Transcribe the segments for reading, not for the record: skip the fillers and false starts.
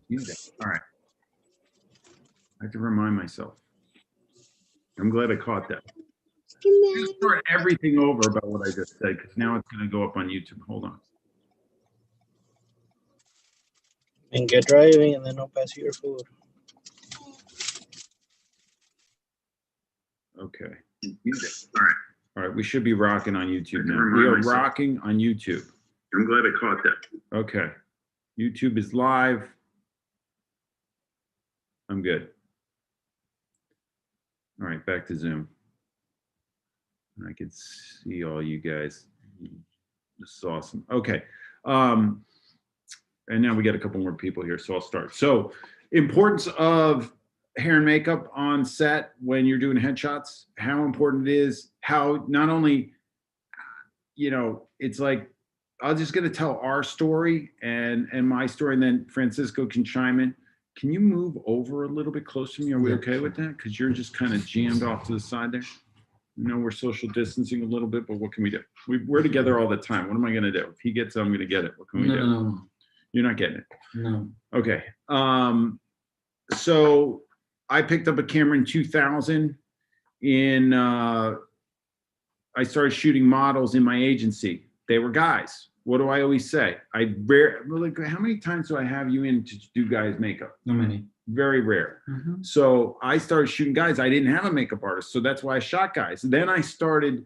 Do that. All right. I have to remind myself. I'm glad I caught that. Just start everything over about what I just said because now it's going to go up on YouTube. Hold on. And get driving, and then I'll pass you your food. Okay. All right. All right. We should be rocking on YouTube now. We are rocking on YouTube. I'm glad I caught that. Okay. YouTube is live. I'm good. All right. Back to Zoom. I can see all you guys. This is awesome. Okay. And now we got a couple more people here, so I'll start. So, importance of hair and makeup on set when you're doing headshots, how important it is, how not only, you know, it's like, I'm just going to tell our story and my story, and then Francisco can chime in. Can you move over a little bit closer to me? Are we okay with that? Because you're just kind of jammed off to the side there. You know, we're social distancing a little bit, but what can we do? We're together all the time. What am I going to do? If he gets it, I'm going to get it. What can we do? No. You're not getting it? No. Okay. So I picked up a camera in 2000 I started shooting models in my agency. They were guys. What do I always say? How many times do I have you in to do guys' makeup? Not many. Very rare. So I started shooting guys. I didn't have a makeup artist, so that's why I shot guys. Then I started,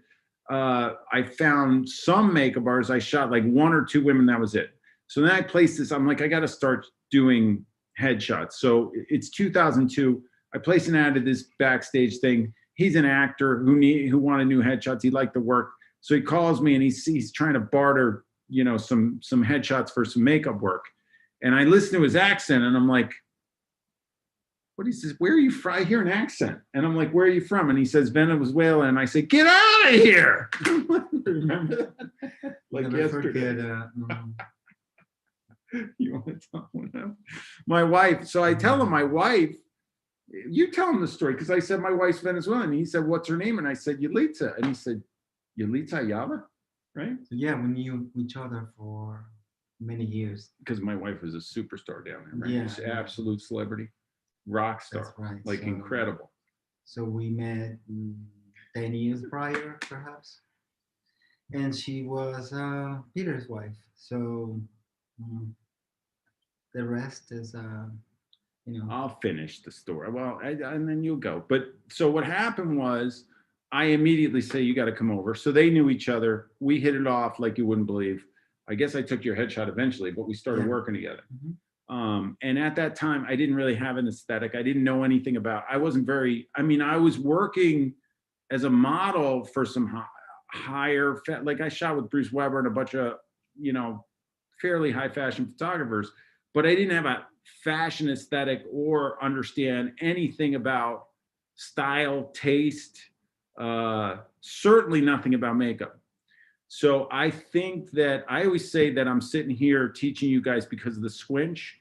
I found some makeup artists. I shot like 1 or 2 women, that was it. So then I placed this, I'm like, I got to start doing headshots. So it's 2002. I placed an ad at this backstage thing. He's an actor who wanted new headshots. He liked the work. So he calls me and he's trying to barter, you know, some headshots for some makeup work. And I listen to his accent and I'm like, what he says, where are you from? I hear an accent. And I'm like, where are you from? And he says, Venezuela. And I say, get out of here. Remember that? Like yesterday. You want to tell him? My wife. So I tell him my wife, you tell him the story. Because I said, my wife's Venezuelan. And he said, what's her name? And I said, Yalitza. And he said, Yalitza Ayala? Right? Yeah, we knew each other for many years. Because my wife was a superstar down there, right? Yeah. She's an absolute celebrity. Rock star. That's right. Like incredible. So we met 10 years prior, perhaps. And she was Peter's wife. So the rest is, you know. I'll finish the story. Well, and then you'll go. But so what happened was I immediately say, you got to come over. So they knew each other. We hit it off like you wouldn't believe. I guess I took your headshot eventually, but we started working together. And at that time, I didn't really have an aesthetic. I didn't know anything about, I was working as a model for some higher, like I shot with Bruce Weber and a bunch of, you know, fairly high fashion photographers, but I didn't have a fashion aesthetic or understand anything about style, taste, certainly nothing about makeup. So I think that I always say that I'm sitting here teaching you guys because of the squinch.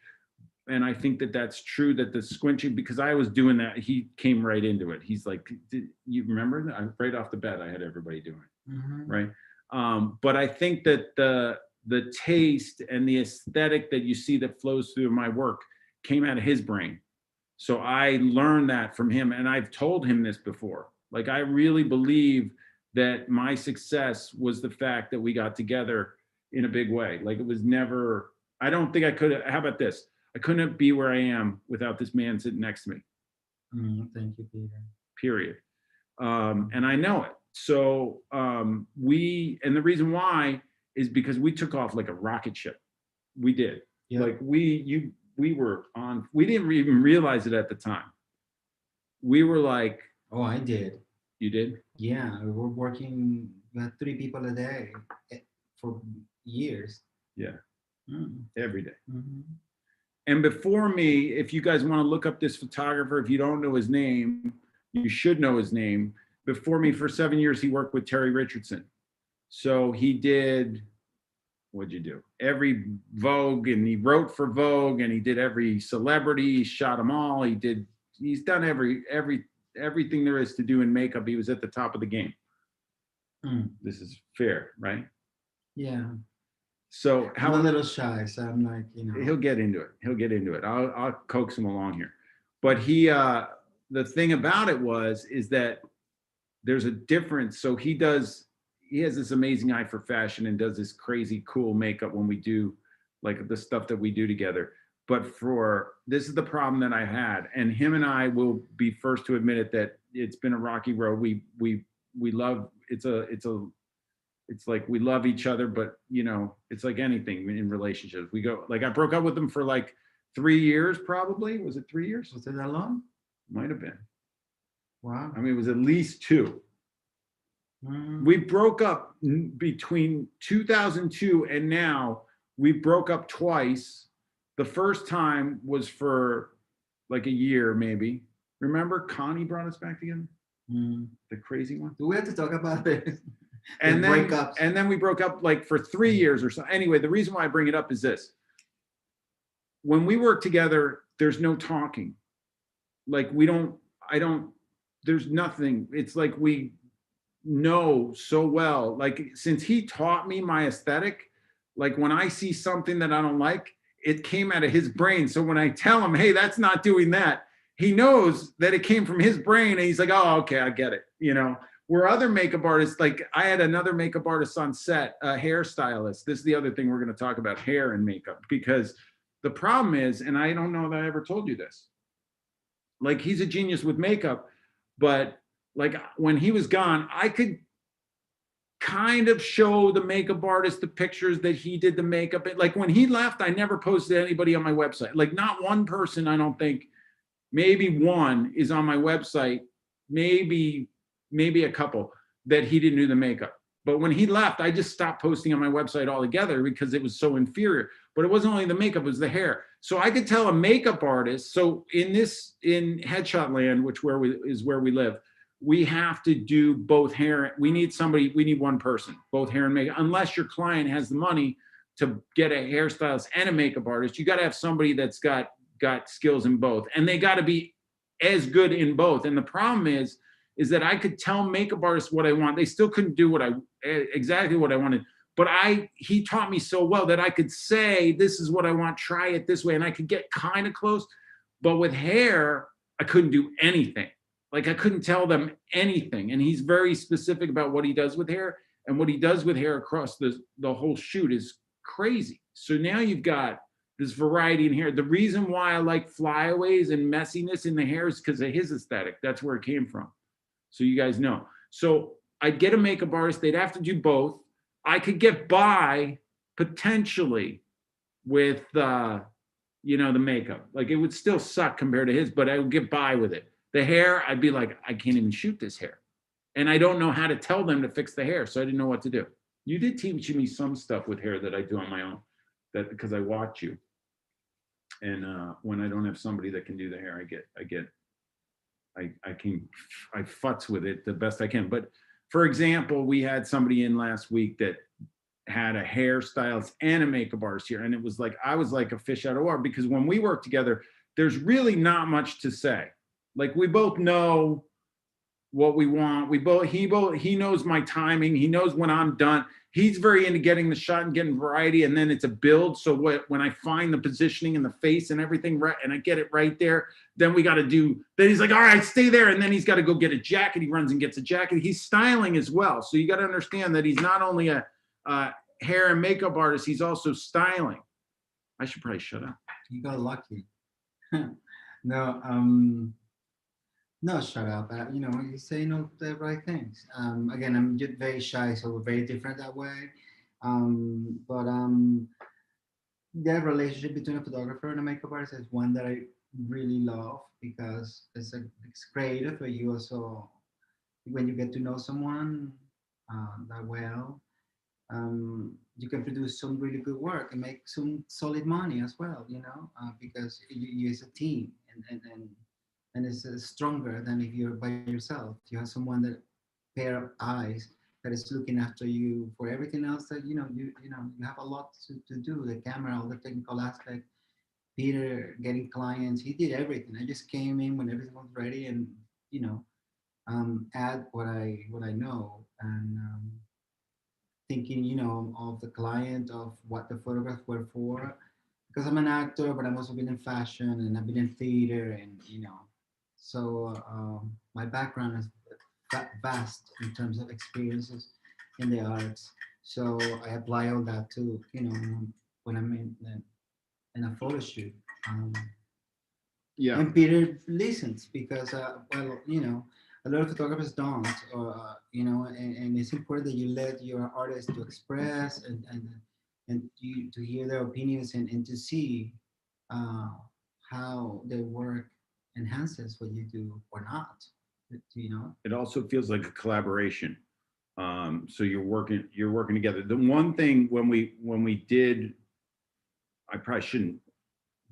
And I think that that's true, that the squinching, because I was doing that, he came right into it. He's like, you remember that? Right off the bat, I had everybody doing it, right? But I think that the taste and the aesthetic that you see that flows through my work came out of his brain. So I learned that from him. And I've told him this before. Like, I really believe that my success was the fact that we got together in a big way. Like, it was never, I don't think I could, how about this? I couldn't be where I am without this man sitting next to me. Thank you, Peter. Period. And I know it. So and the reason why is because we took off like a rocket ship. We did. Yeah. Like we were on, we didn't even realize it at the time. We were like. Oh, I did. You did? Yeah, we were working with 3 people a day for years. Yeah, every day. And before me, if you guys want to look up this photographer, if you don't know his name, you should know his name. Before me, for 7 years, he worked with Terry Richardson. So he did, what'd you do? Every Vogue, and he wrote for Vogue, and he did every celebrity. He shot them all. He's done everything there is to do in makeup. He was at the top of the game. This is fair, right? Yeah. So I'm a little shy, so I'm like, he'll get into it. He'll get into it. I'll coax him along here. But the thing about it is that there's a difference. So he has this amazing eye for fashion and does this crazy cool makeup when we do like the stuff that we do together. But this is the problem that I had, and him and I will be first to admit it, that it's been a rocky road. We love, it's like we love each other, but it's like anything in relationships. We go, like, I broke up with him for like 3 years, probably. Was it 3 years? Was it that long? Might have been. Wow. I mean, it was at least 2. We broke up between 2002 and now. We broke up twice. The first time was for like a year, maybe. Remember, Connie brought us back together? The crazy one. Do we have to talk about this? And then we broke up like for 3 years or so. Anyway, the reason why I bring it up is this. When we work together, there's no talking. Like there's nothing. It's like we know so well. Like, since he taught me my aesthetic, like when I see something that I don't like, it came out of his brain. So when I tell him, hey, that's not doing that, he knows that it came from his brain, and he's like, oh, okay, I get it. Where other makeup artists, like I had another makeup artist on set, a hairstylist. This is the other thing we're going to talk about, hair and makeup, because the problem is, and I don't know that I ever told you this, like, he's a genius with makeup, but like when he was gone, I could kind of show the makeup artist the pictures that he did the makeup. Like when he left, I never posted anybody on my website. Like not one person, I don't think, maybe one is on my website, maybe a couple that he didn't do the makeup. But when he left, I just stopped posting on my website altogether because it was so inferior. But it wasn't only the makeup, it was the hair. So I could tell a makeup artist, so in headshot land, which is where we live, we have to do both hair. We need one person, both hair and makeup. Unless your client has the money to get a hairstylist and a makeup artist, you got to have somebody that's got skills in both, and they got to be as good in both. And the problem is that I could tell makeup artists what I want. They still couldn't do exactly what I wanted. But he taught me so well that I could say, this is what I want, try it this way. And I could get kind of close. But with hair, I couldn't do anything. Like I couldn't tell them anything. And he's very specific about what he does with hair. And what he does with hair across the whole shoot is crazy. So now you've got this variety in hair. The reason why I like flyaways and messiness in the hair is because of his aesthetic. That's where it came from. So you guys know. So I'd get a makeup artist. They'd have to do both. I could get by potentially with, the makeup. Like it would still suck compared to his, but I would get by with it. The hair, I'd be like, I can't even shoot this hair. And I don't know how to tell them to fix the hair. So I didn't know what to do. You did teach me some stuff with hair that I do on my own, that because I watch you. And when I don't have somebody that can do the hair, I futz with it the best I can. But for example, we had somebody in last week that had a hairstylist and a makeup artist here. And it was like, I was like a fish out of water, because when we work together, there's really not much to say. Like we both know what we want. He knows my timing. He knows when I'm done. He's very into getting the shot and getting variety, and then it's a build. So when I find the positioning and the face and everything right, and I get it right there, then we got to do. Then he's like, all right, stay there, and then he's got to go get a jacket. He runs and gets a jacket. He's styling as well. So you got to understand that he's not only a hair and makeup artist, he's also styling. I should probably shut up. You got lucky. No, shut up. You say the right things. Again, I'm just very shy, so we're very different that way. But the relationship between a photographer and a makeup artist is one that I really love, because it's creative, but you also, when you get to know someone that well, you can produce some really good work and make some solid money as well, because you as a team, and it's stronger than if you're by yourself. You have someone, that pair of eyes, that is looking after you for everything else that you have a lot to do, the camera, all the technical aspect. Peter getting clients, he did everything. I just came in when everything was ready, and add what I know, and thinking, of the client, of what the photographs were for. Because I'm an actor, but I've also been in fashion and I've been in theater, and so my background is vast in terms of experiences in the arts. So I apply all that to, when I'm in a photo shoot. Yeah. And Peter listens because, well, a lot of photographers don't, or and it's important that you let your artist to express and you to hear their opinions and to see uh, how their work enhances what you do or not. It also feels like a collaboration. So you're working together. The one thing when we did, I probably shouldn't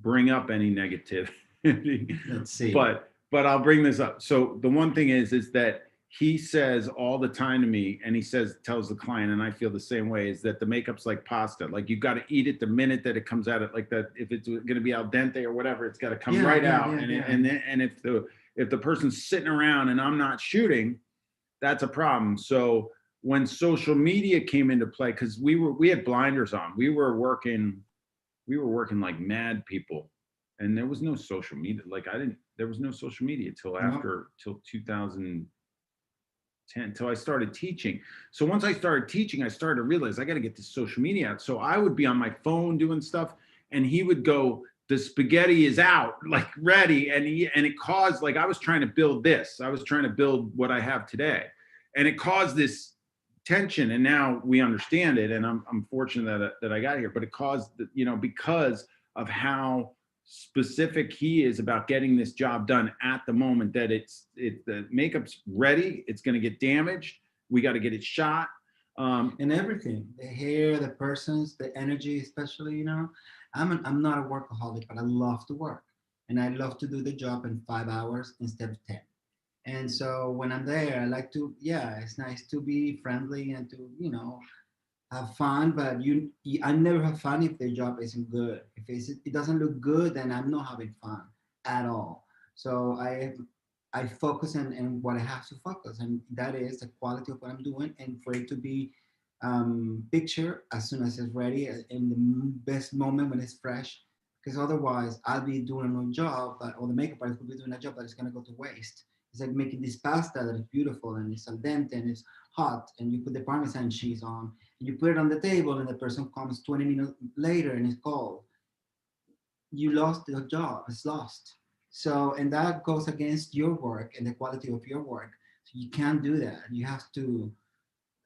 bring up any negativity, Let's see. but I'll bring this up. So the one thing is that he says all the time to me, and he tells the client, and I feel the same way, is that the makeup's like pasta. Like you got to eat it the minute that it comes out. Like that, if it's going to be al dente or whatever, it's got to come right out. And if the person's sitting around and I'm not shooting, that's a problem. So when social media came into play, because we had blinders on, we were working like mad people, and there was no social media. There was no social media till 2010, till I started teaching. So once I started teaching, I started to realize I got to get this social media out. So I would be on my phone doing stuff, and he would go, the spaghetti is out, like ready. And it caused, like, I was trying to build this. I was trying to build what I have today. And it caused this tension. And now we understand it. And I'm fortunate that I got here, but it caused, because of how specific he is about getting this job done at the moment that the makeup's ready. It's going to get damaged. We got to get it shot. And everything, the hair, the persons, the energy, especially, I'm not a workaholic, but I love to work, and I love to do the job in 5 hours instead of 10. And so when I'm there, I like to, it's nice to be friendly and to, have fun, but I never have fun if the job isn't good. If it doesn't look good, then I'm not having fun at all. So I focus on what I have to focus, and that is the quality of what I'm doing, and for it to be picture as soon as it's ready, in the best moment when it's fresh. Because otherwise, I'll be doing a job, or the makeup artist will be doing a job that is going to go to waste. It's like making this pasta that is beautiful and it's al dente and it's hot, and you put the Parmesan cheese on, and you put it on the table, and the person comes 20 minutes later and it's cold. You lost the job. It's lost. So, and that goes against your work and the quality of your work. So you can't do that. You have to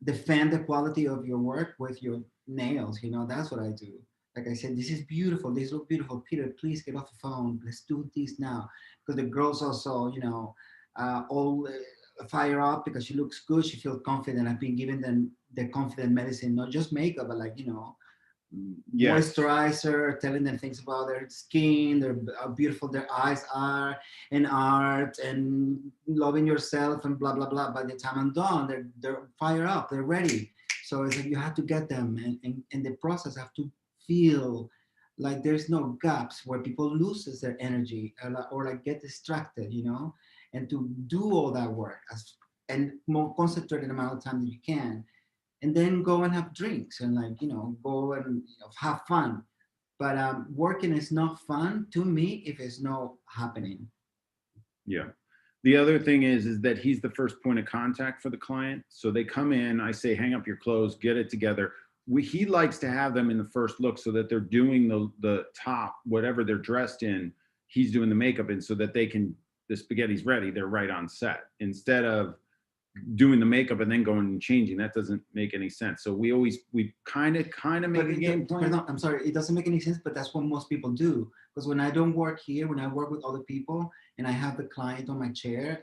defend the quality of your work with your nails. That's what I do. Like I said, this is beautiful. This look beautiful. Peter, please get off the phone. Let's do this now. Because the girls also, all fire up because she looks good. She feels confident. I've been giving them the confident medicine, not just makeup, but like, Yes. moisturizer, telling them things about their skin, how beautiful their eyes are, and art, and loving yourself, and blah blah blah. By the time I'm done, they're fired up, they're ready. So it's like you have to get them, and in the process, have to feel like there's no gaps where people loses their energy, or like get distracted, and to do all that work and more concentrated amount of time that you can, and then go and have drinks and go and have fun. But working is not fun to me if it's not happening. Yeah. The other thing is that he's the first point of contact for the client. So they come in, I say, hang up your clothes, get it together. He likes to have them in the first look so that they're doing the top, whatever they're dressed in, he's doing the makeup in, so that the spaghetti's ready, they're right on set, instead of doing the makeup and then going and changing. That doesn't make any sense. So we kind of make a game plan. No, I'm sorry, it doesn't make any sense, but that's what most people do. Because when I don't work here, when I work with other people and I have the client on my chair,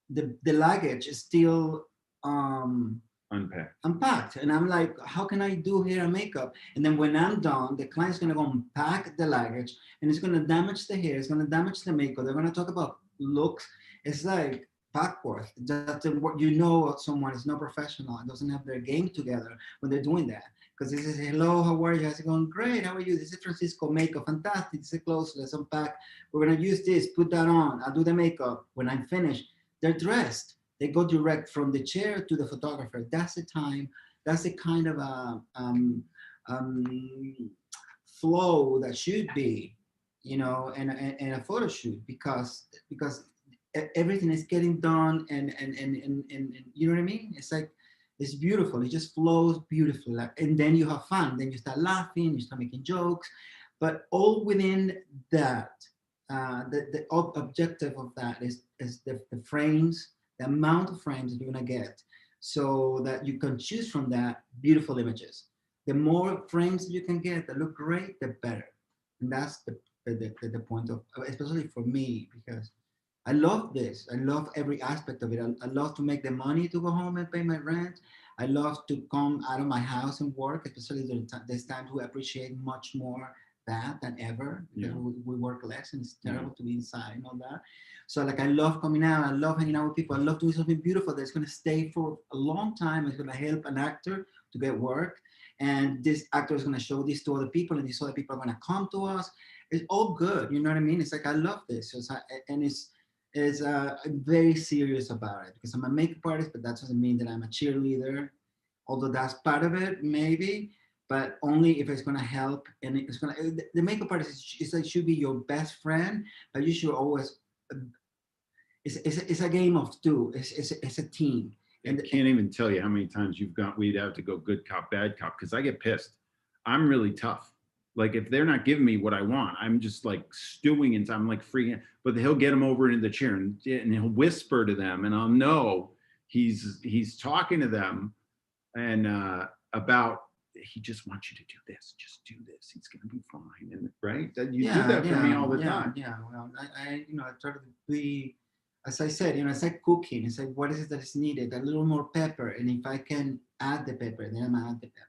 the luggage is still unpacked. And I'm like, how can I do hair and makeup? And then when I'm done, the client's gonna go unpack the luggage, and it's gonna damage the hair, it's gonna damage the makeup. They're gonna talk about looks. It's like backward. Someone is not professional and doesn't have their game together when they're doing that. Because this is, hello, how are you? How's it going? Great, how are you? This is Francisco makeup, fantastic. This is close, let's unpack. We're gonna use this, put that on. I'll do the makeup. When I'm finished, they're dressed. They go direct from the chair to the photographer. That's the time that's the kind of flow that should be, you know, in a photo shoot, because everything is getting done, and you know what I mean? It's like, it's beautiful. It just flows beautifully. Like, and then you have fun. Then you start laughing. You start making jokes, but all within that. The objective of that is the frames, the amount of frames that you're gonna get, so that you can choose from that beautiful images. The more frames you can get that look great, the better. And that's the point of, especially for me, because I love this. I love every aspect of it. I love to make the money to go home and pay my rent. I love to come out of my house and work, especially during this time. We appreciate much more that than ever, because Yeah. we work less, and it's Yeah. terrible to be inside and all that. So like, I love coming out. I love hanging out with people. I love doing something beautiful that's going to stay for a long time. It's going to help an actor to get work. And this actor is going to show this to other people, and these other people are going to come to us. It's all good. You know what I mean? It's like, I love this. And it's I'm very serious about it, because I'm a makeup artist, but that doesn't mean that I'm a cheerleader, although that's part of it, maybe, but only if it's going to help. And it's going to, the makeup artist is like, should be your best friend, but you should always, it's a game of two. It's a team. I And can't even tell you how many times we'd have to go good cop, bad cop, because I get pissed. I'm really tough. Like, if they're not giving me what I want, I'm just like stewing and I'm like freaking. But he'll get them over into the chair, and he'll whisper to them, and I'll know he's talking to them, and about, he just wants you to do this, just do this. He's gonna be fine, and right, that you do that for me all the time. Yeah. Well, I you know, I try to be, as I said, you know, it's like cooking. It's like, what is it that is needed? A little more pepper, and if I can add the pepper, then I'm add the pepper.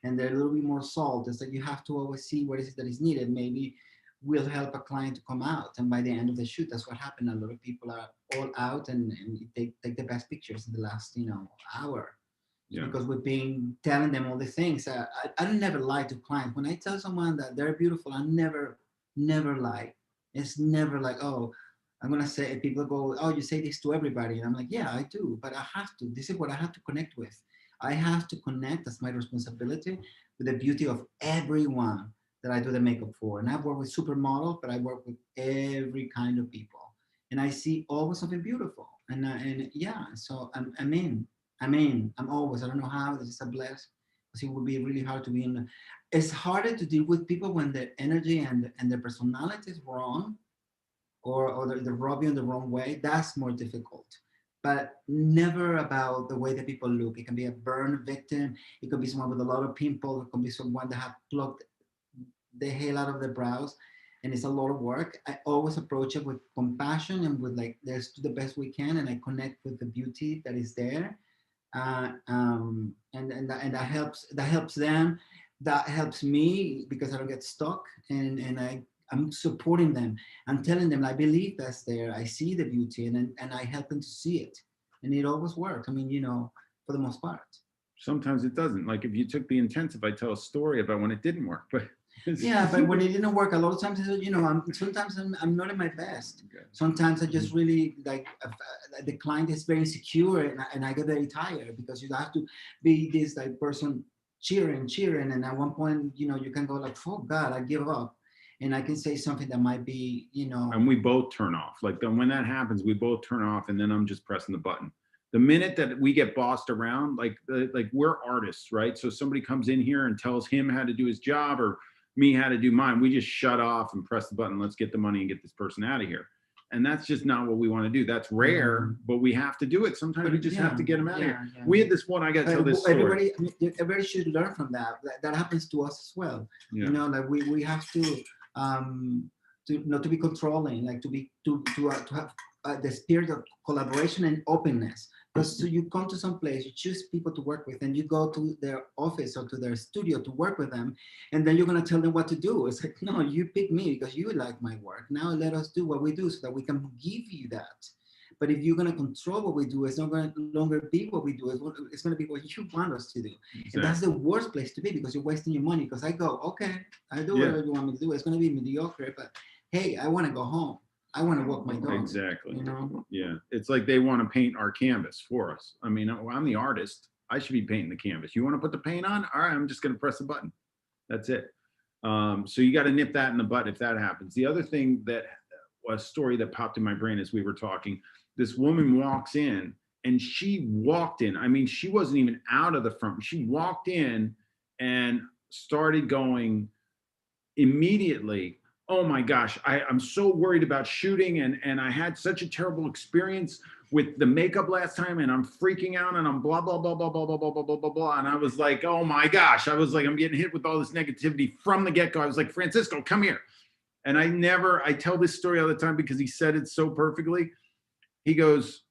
And a little bit more salt. It's like, you have to always see what is it that is needed. Maybe we'll help a client to come out, and by the end of the shoot, that's what happened. A lot of people are all out, and take the best pictures in the last, you know, hour. Yeah. Because we've been telling them all the things. I don't never lie to clients. When I tell someone that they're beautiful, I never lie. It's never like, oh, I'm gonna say, people go, oh, you say this to everybody, and I'm like, yeah, I do, but I have to. This is what I have to connect with. I have to connect. That's my responsibility, with the beauty of everyone that I do the makeup for. And I've worked with supermodels, but I work with every kind of people, and I see always something beautiful. And yeah, so I'm in. I'm always, I don't know how, this is a bless, because it would be really hard to be in. It's harder to deal with people when their energy and their personality is wrong, or they rub you in the wrong way. That's more difficult. But never about the way that people look. It can be a burn victim. It could be someone with a lot of pimples. It could be someone that have plucked the hell out of their brows, and it's a lot of work. I always approach it with compassion and with like, let's do the best we can, and I connect with the beauty that is there. And that helps them, that helps me, because I don't get stuck, and I'm supporting them. I'm telling them, I believe that's there, I see the beauty, and I help them to see it, and it always works. I mean, you know, for the most part. Sometimes it doesn't. Like, if you took the intensive, I tell a story about when it didn't work, but Yeah, but when it didn't work, a lot of times, you know, sometimes I'm not at my best. Okay. Sometimes I just really like, the client is very insecure, and I get very tired, because you have to be this like person cheering, and at one point, you know, you can go like, oh God, I give up, and I can say something that might be, you know. And we both turn off. Like, then when that happens, we both turn off, and then I'm just pressing the button. The minute that we get bossed around, like we're artists, right? So somebody comes in here and tells him how to do his job, or me how to do mine, we just shut off and press the button. Let's get the money and get this person out of here. And that's just not what we want to do. That's rare, but we have to do it. Sometimes we just have to get them out of here. Yeah. We had this one, I got to tell this story. Everybody should learn from that. That happens to us as well. Yeah. You know, like we have to not to be controlling, like to have the spirit of collaboration and openness. Because so you come to some place, you choose people to work with, and you go to their office or to their studio to work with them, and then you're going to tell them what to do. It's like, no, you pick me because you like my work. Now let us do what we do, so that we can give you that. But if you're going to control what we do, it's not going to longer be what we do. It's going to be what you want us to do. Exactly. And that's the worst place to be, because you're wasting your money. Because I go, okay, I do whatever you want me to do. It's going to be mediocre, but hey, I want to go home. I want to walk my dog. Exactly. You know? Yeah. It's like they want to paint our canvas for us. I mean, I'm the artist. I should be painting the canvas. You want to put the paint on? All right, I'm just going to press a button. That's it. So you got to nip that in the butt if that happens. The other thing that a story that popped in my brain as we were talking, this woman walks in and she walked in. I mean, she wasn't even out of the front. She walked in and started going immediately, oh my gosh, I'm so worried about shooting, and I had such a terrible experience with the makeup last time, and I'm freaking out, and I'm blah blah blah blah blah blah blah blah blah blah blah. And I was like, oh my gosh, I was like, I'm getting hit with all this negativity from the get-go. I was like, Francisco, come here. And I tell this story all the time because he said it so perfectly. He goes,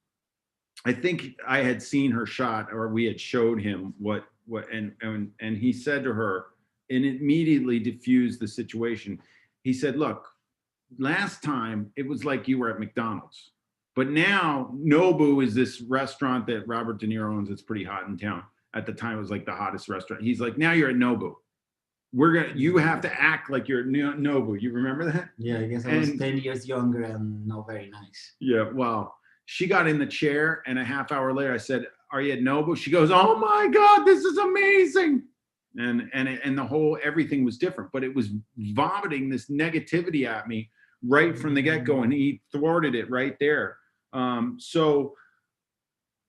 I think I had seen her shot, or we had showed him what and he said to her, and immediately diffused the situation. He said, look, last time it was like you were at McDonald's, but now Nobu is this restaurant that Robert De Niro owns. It's pretty hot in town. At the time, it was like the hottest restaurant. He's like, now you're at Nobu. You have to act like you're at Nobu. You remember that? Yeah, I guess I was 10 years younger and not very nice. Yeah, well, she got in the chair, and a half hour later, I said, are you at Nobu? She goes, oh my God, this is amazing. And the whole, everything was different, but it was vomiting this negativity at me right from the get-go, and he thwarted it right there. So,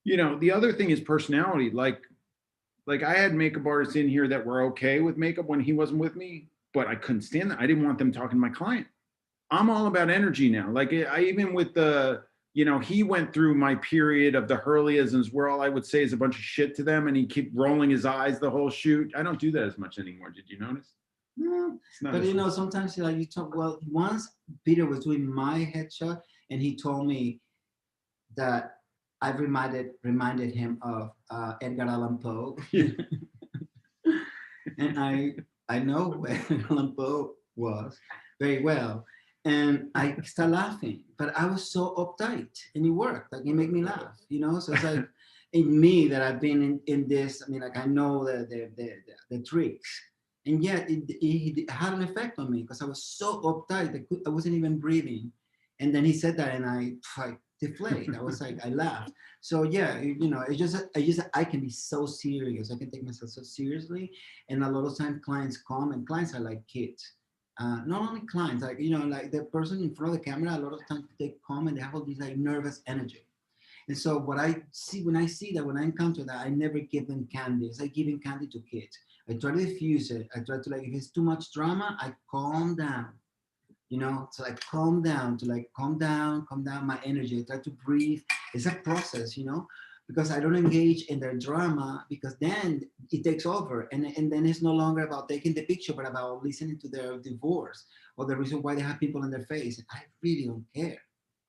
you know, the other thing is personality. Like I had makeup artists in here that were okay with makeup when he wasn't with me, but I couldn't stand that. I didn't want them talking to my client. I'm all about energy now. Like I even with the, you know, he went through my period of the Hurleyisms where all I would say is a bunch of shit to them, and he keep rolling his eyes the whole shoot. I don't do that as much anymore. Did you notice? No, but you know, sometimes like you talk. Well, once Peter was doing my headshot, and he told me that I reminded him of Edgar Allan Poe, and I know who Edgar Allan Poe was very well. And I started laughing, but I was so uptight, and it worked. Like it made me laugh, you know. So it's like in me that I've been in this. I mean, like I know the tricks, and yet it had an effect on me because I was so uptight. I wasn't even breathing. And then he said that, and I deflated. I was like, I laughed. So yeah, you know, I can be so serious. I can take myself so seriously, and a lot of times clients come, and clients are like kids. Not only clients, like, you know, like the person in front of the camera, a lot of times they come and they have all this like nervous energy. And so what I see, when I encounter that, I never give them candy. It's like giving candy to kids. I try to diffuse it. I try to, like, if it's too much drama, I calm down, you know, to like calm down my energy. I try to breathe. It's a process, you know, because I don't engage in their drama, because then it takes over, and then it's no longer about taking the picture, but about listening to their divorce or the reason why they have people in their face. I really don't care,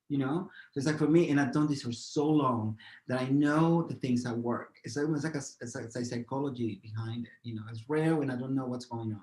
you know. So it's like for me, and I've done this for so long that I know the things that work. It's like a psychology behind it, you know. It's rare when I don't know what's going on.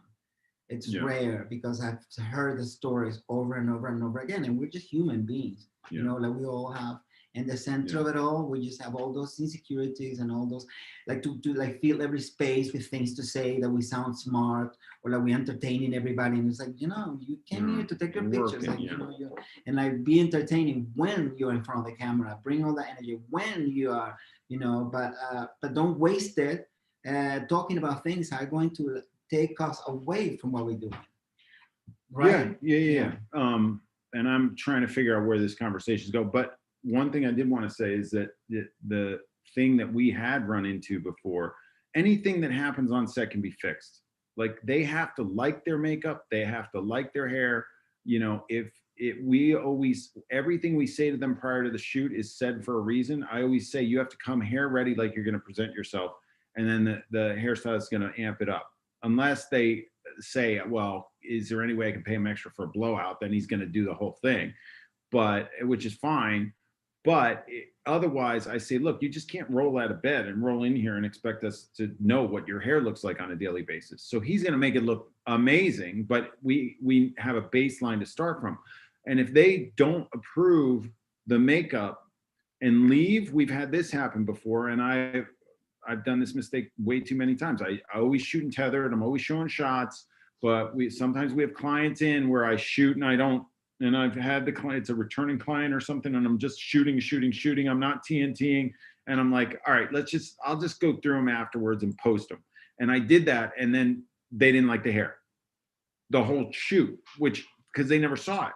It's rare because I've heard the stories over and over and over again, and we're just human beings, you know, like we all have. In the center of it all, we just have all those insecurities and all those, like to like fill every space with things to say that we sound smart, or like we entertaining everybody. And it's like, you know, you came here to take your pictures, like, you know, and like be entertaining when you're in front of the camera. Bring all that energy when you are, you know, but don't waste it talking about things that are going to take us away from what we do. Right? Yeah. And I'm trying to figure out where this conversation's go, but one thing I did want to say is that the thing that we had run into before, anything that happens on set can be fixed. Like they have to like their makeup, they have to like their hair. You know, we always, everything we say to them prior to the shoot is said for a reason. I always say you have to come hair ready, like you're going to present yourself, and then the hairstylist is going to amp it up. Unless they say, well, is there any way I can pay him extra for a blowout? Then he's going to do the whole thing, but which is fine. But otherwise, I say, look, you just can't roll out of bed and roll in here and expect us to know what your hair looks like on a daily basis. So he's going to make it look amazing, but we have a baseline to start from. And if they don't approve the makeup and leave, we've had this happen before, and I've done this mistake way too many times. I always shoot and tethered. I'm always showing shots, but sometimes we have clients in where I shoot and I don't and I've had the client, it's a returning client or something, and I'm just shooting. I'm not TNTing. And I'm like, all right, I'll just go through them afterwards and post them. And I did that. And then they didn't like the hair, the whole shoot, because they never saw it.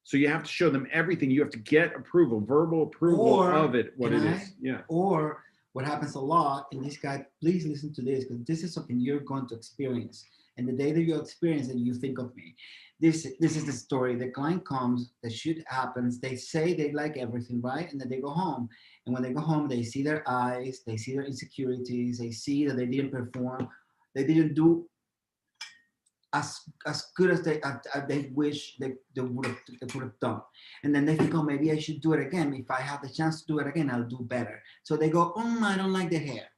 So you have to show them everything. You have to get approval, verbal approval of it, what it is. Yeah. Or what happens a lot, and this guy, please listen to this, because this is something you're going to experience. And the day that you experience it, you think of me. This is the story. The client comes, the shoot happens, they say they like everything, right? And then they go home. And when they go home, they see their eyes, they see their insecurities, they see that they didn't perform, they didn't do as good as they wish they would have done. And then they think, oh, maybe I should do it again. If I have the chance to do it again, I'll do better. So they go, oh, I don't like the hair.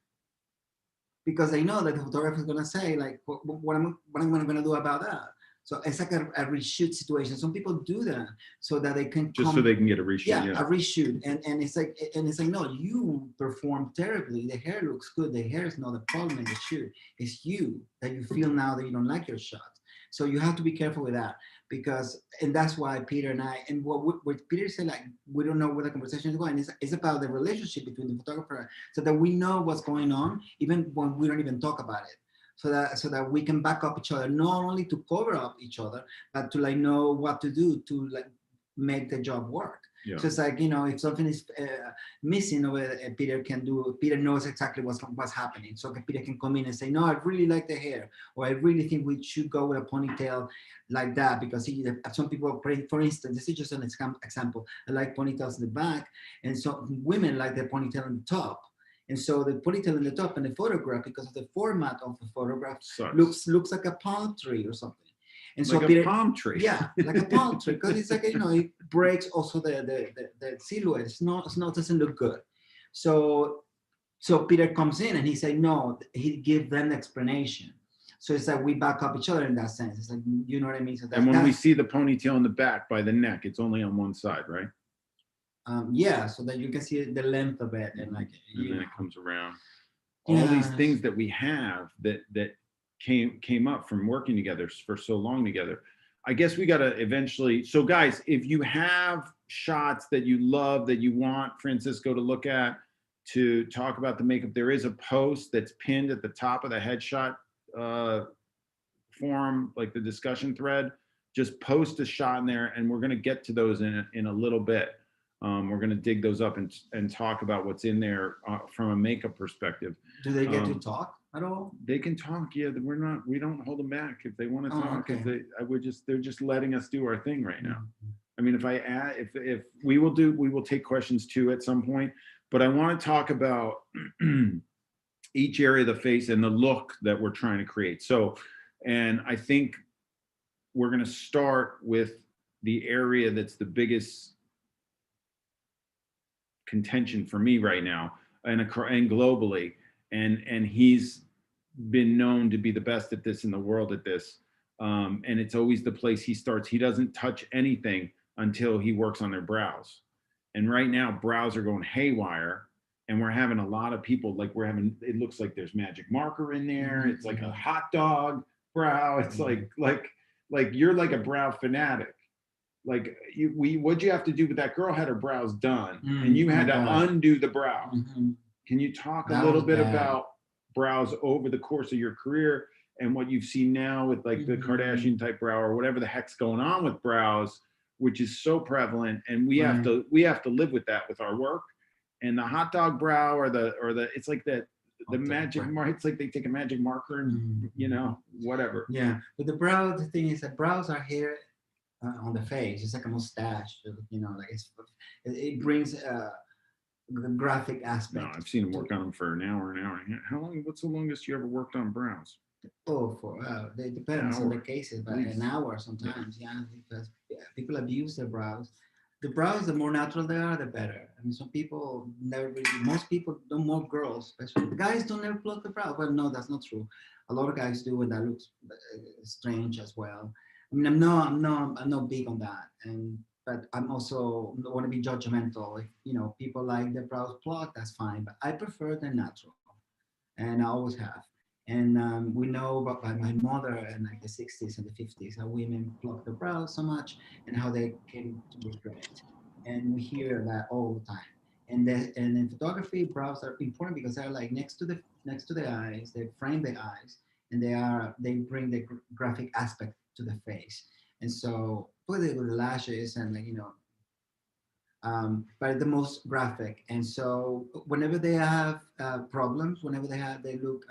Because they know that the photographer is going to say, like, what am I going to do about that? So it's like a reshoot situation. Some people do that so that they can so they can get a reshoot. Yeah, a reshoot. And it's like no, you performed terribly. The hair looks good. The hair is not the problem in the shoot. It's you that you feel now that you don't like your shot. So you have to be careful with that, and that's why Peter and I, and what Peter said, like, we don't know where the conversation is going. It's about the relationship between the photographer, so that we know what's going on, even when we don't even talk about it. So that we can back up each other, not only to cover up each other, but to like know what to do to like make the job work. Yeah. So it's like, if something is missing over, Peter knows exactly what's happening. So Peter can come in and say, no, I really like the hair, or I really think we should go with a ponytail like that, because some people, for instance, this is just an example, I like ponytails in the back, and so women like the ponytail on the top. And so the ponytail in the top in the photograph, because of the format of the photograph, looks like a palm tree or something. And so like a palm tree. Yeah, like a palm tree, because it's like, it breaks also the silhouette. It's not doesn't look good. So Peter comes in and he say no. He give them the explanation. So it's like we back up each other in that sense. It's like, you know what I mean. So and when we see the ponytail in the back by the neck, it's only on one side, right? Yeah, so that you can see the length of it, and like, and then it comes around. All these things that we have that came up from working together for so long together. I guess we got to eventually. So guys, if you have shots that you love, that you want Francisco to look at, to talk about the makeup, there is a post that's pinned at the top of the headshot forum, like the discussion thread. Just post a shot in there, and we're going to get to those in a little bit. We're going to dig those up and talk about what's in there from a makeup perspective. Do they get to talk at all? They can talk. Yeah, we don't hold them back if they want to talk. Okay. They're just letting us do our thing right now. I mean, if we will take questions too at some point, but I want to talk about each area of the face and the look that we're trying to create. So, and I think we're going to start with the area that's the biggest contention for me right now, and globally, and he's been known to be the best at this in the world at this, and it's always the place he starts. He doesn't touch anything until he works on their brows, and right now brows are going haywire, and we're having a lot of people, like, it looks like there's magic marker in there. It's like a hot dog brow. It's like you're like a brow fanatic. Like, what'd you have to do? But that girl had her brows done, and you had to undo the brow. Can you talk a little bit about brows over the course of your career and what you've seen now with like the Kardashian type brow, or whatever the heck's going on with brows, which is so prevalent, and we have to live with that with our work. And the hot dog brow, or the it's like the magic mark. It's like they take a magic marker and whatever. Yeah, but the thing is that brows are here on the face. It's like a mustache, like it brings a graphic aspect. No, I've seen him work on them for an hour. How long? What's the longest you ever worked on brows? It depends on the cases, but an hour sometimes. Yeah, because people abuse their brows. The brows, the more natural they are, the better. I mean, some people most people, more girls, especially guys, don't ever pluck the brow. Well, no, that's not true. A lot of guys do, and that looks strange as well. I mean, I'm not big on that, but I'm also don't want to be judgmental. If people like their brows plucked, that's fine. But I prefer the natural, and I always have. And we know about by my mother in like the 60s and the 50s how women pluck their brows so much and how they came to regret. And we hear that all the time. And in photography, brows are important because they're like next to the eyes. They frame the eyes, and they bring the graphic aspect to the face. And so put it with the lashes and like but the most graphic. And so whenever they have problems, whenever they look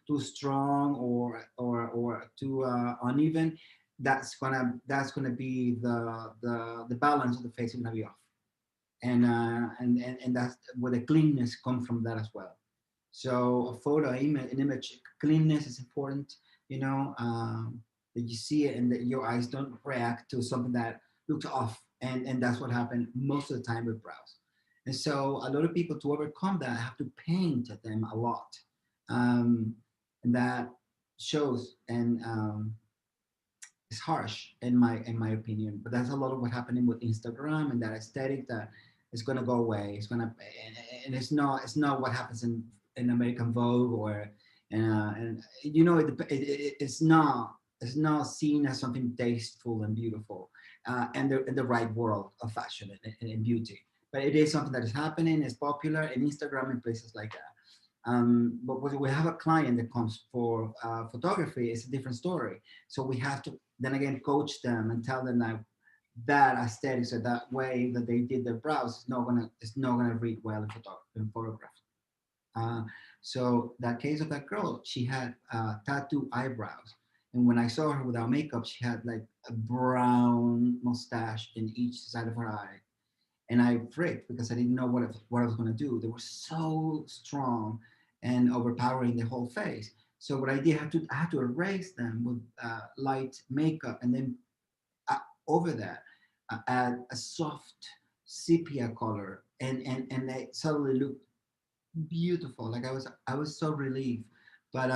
too strong or too uneven, that's gonna be the balance of the face is gonna be off. And that's where the cleanness comes from that as well. So a photo, an image, cleanness is important. You know, that you see it and that your eyes don't react to something that looks off, and that's what happened most of the time with brows. And so a lot of people to overcome that have to paint them a lot, and that shows and it's harsh in my opinion. But that's a lot of what happening with Instagram and that aesthetic that is gonna go away. It's gonna and it's not what happens in American Vogue or and it's not seen as something tasteful and beautiful in the right world of fashion and beauty. But it is something that is happening. It's popular in Instagram and places like that. But when we have a client that comes for photography, it's a different story. So we have to then again coach them and tell them that aesthetics or that way that they did their brows is not gonna read well in photograph. Uh, so that case of that girl, she had tattoo eyebrows, and when I saw her without makeup, she had like a brown mustache in each side of her eye, and I freaked because I didn't know what I was going to do. They were so strong and overpowering the whole face. So what I did, I had to erase them with light makeup, and then uh, over that, add a soft sepia color, and they suddenly looked beautiful. Like I was so relieved, but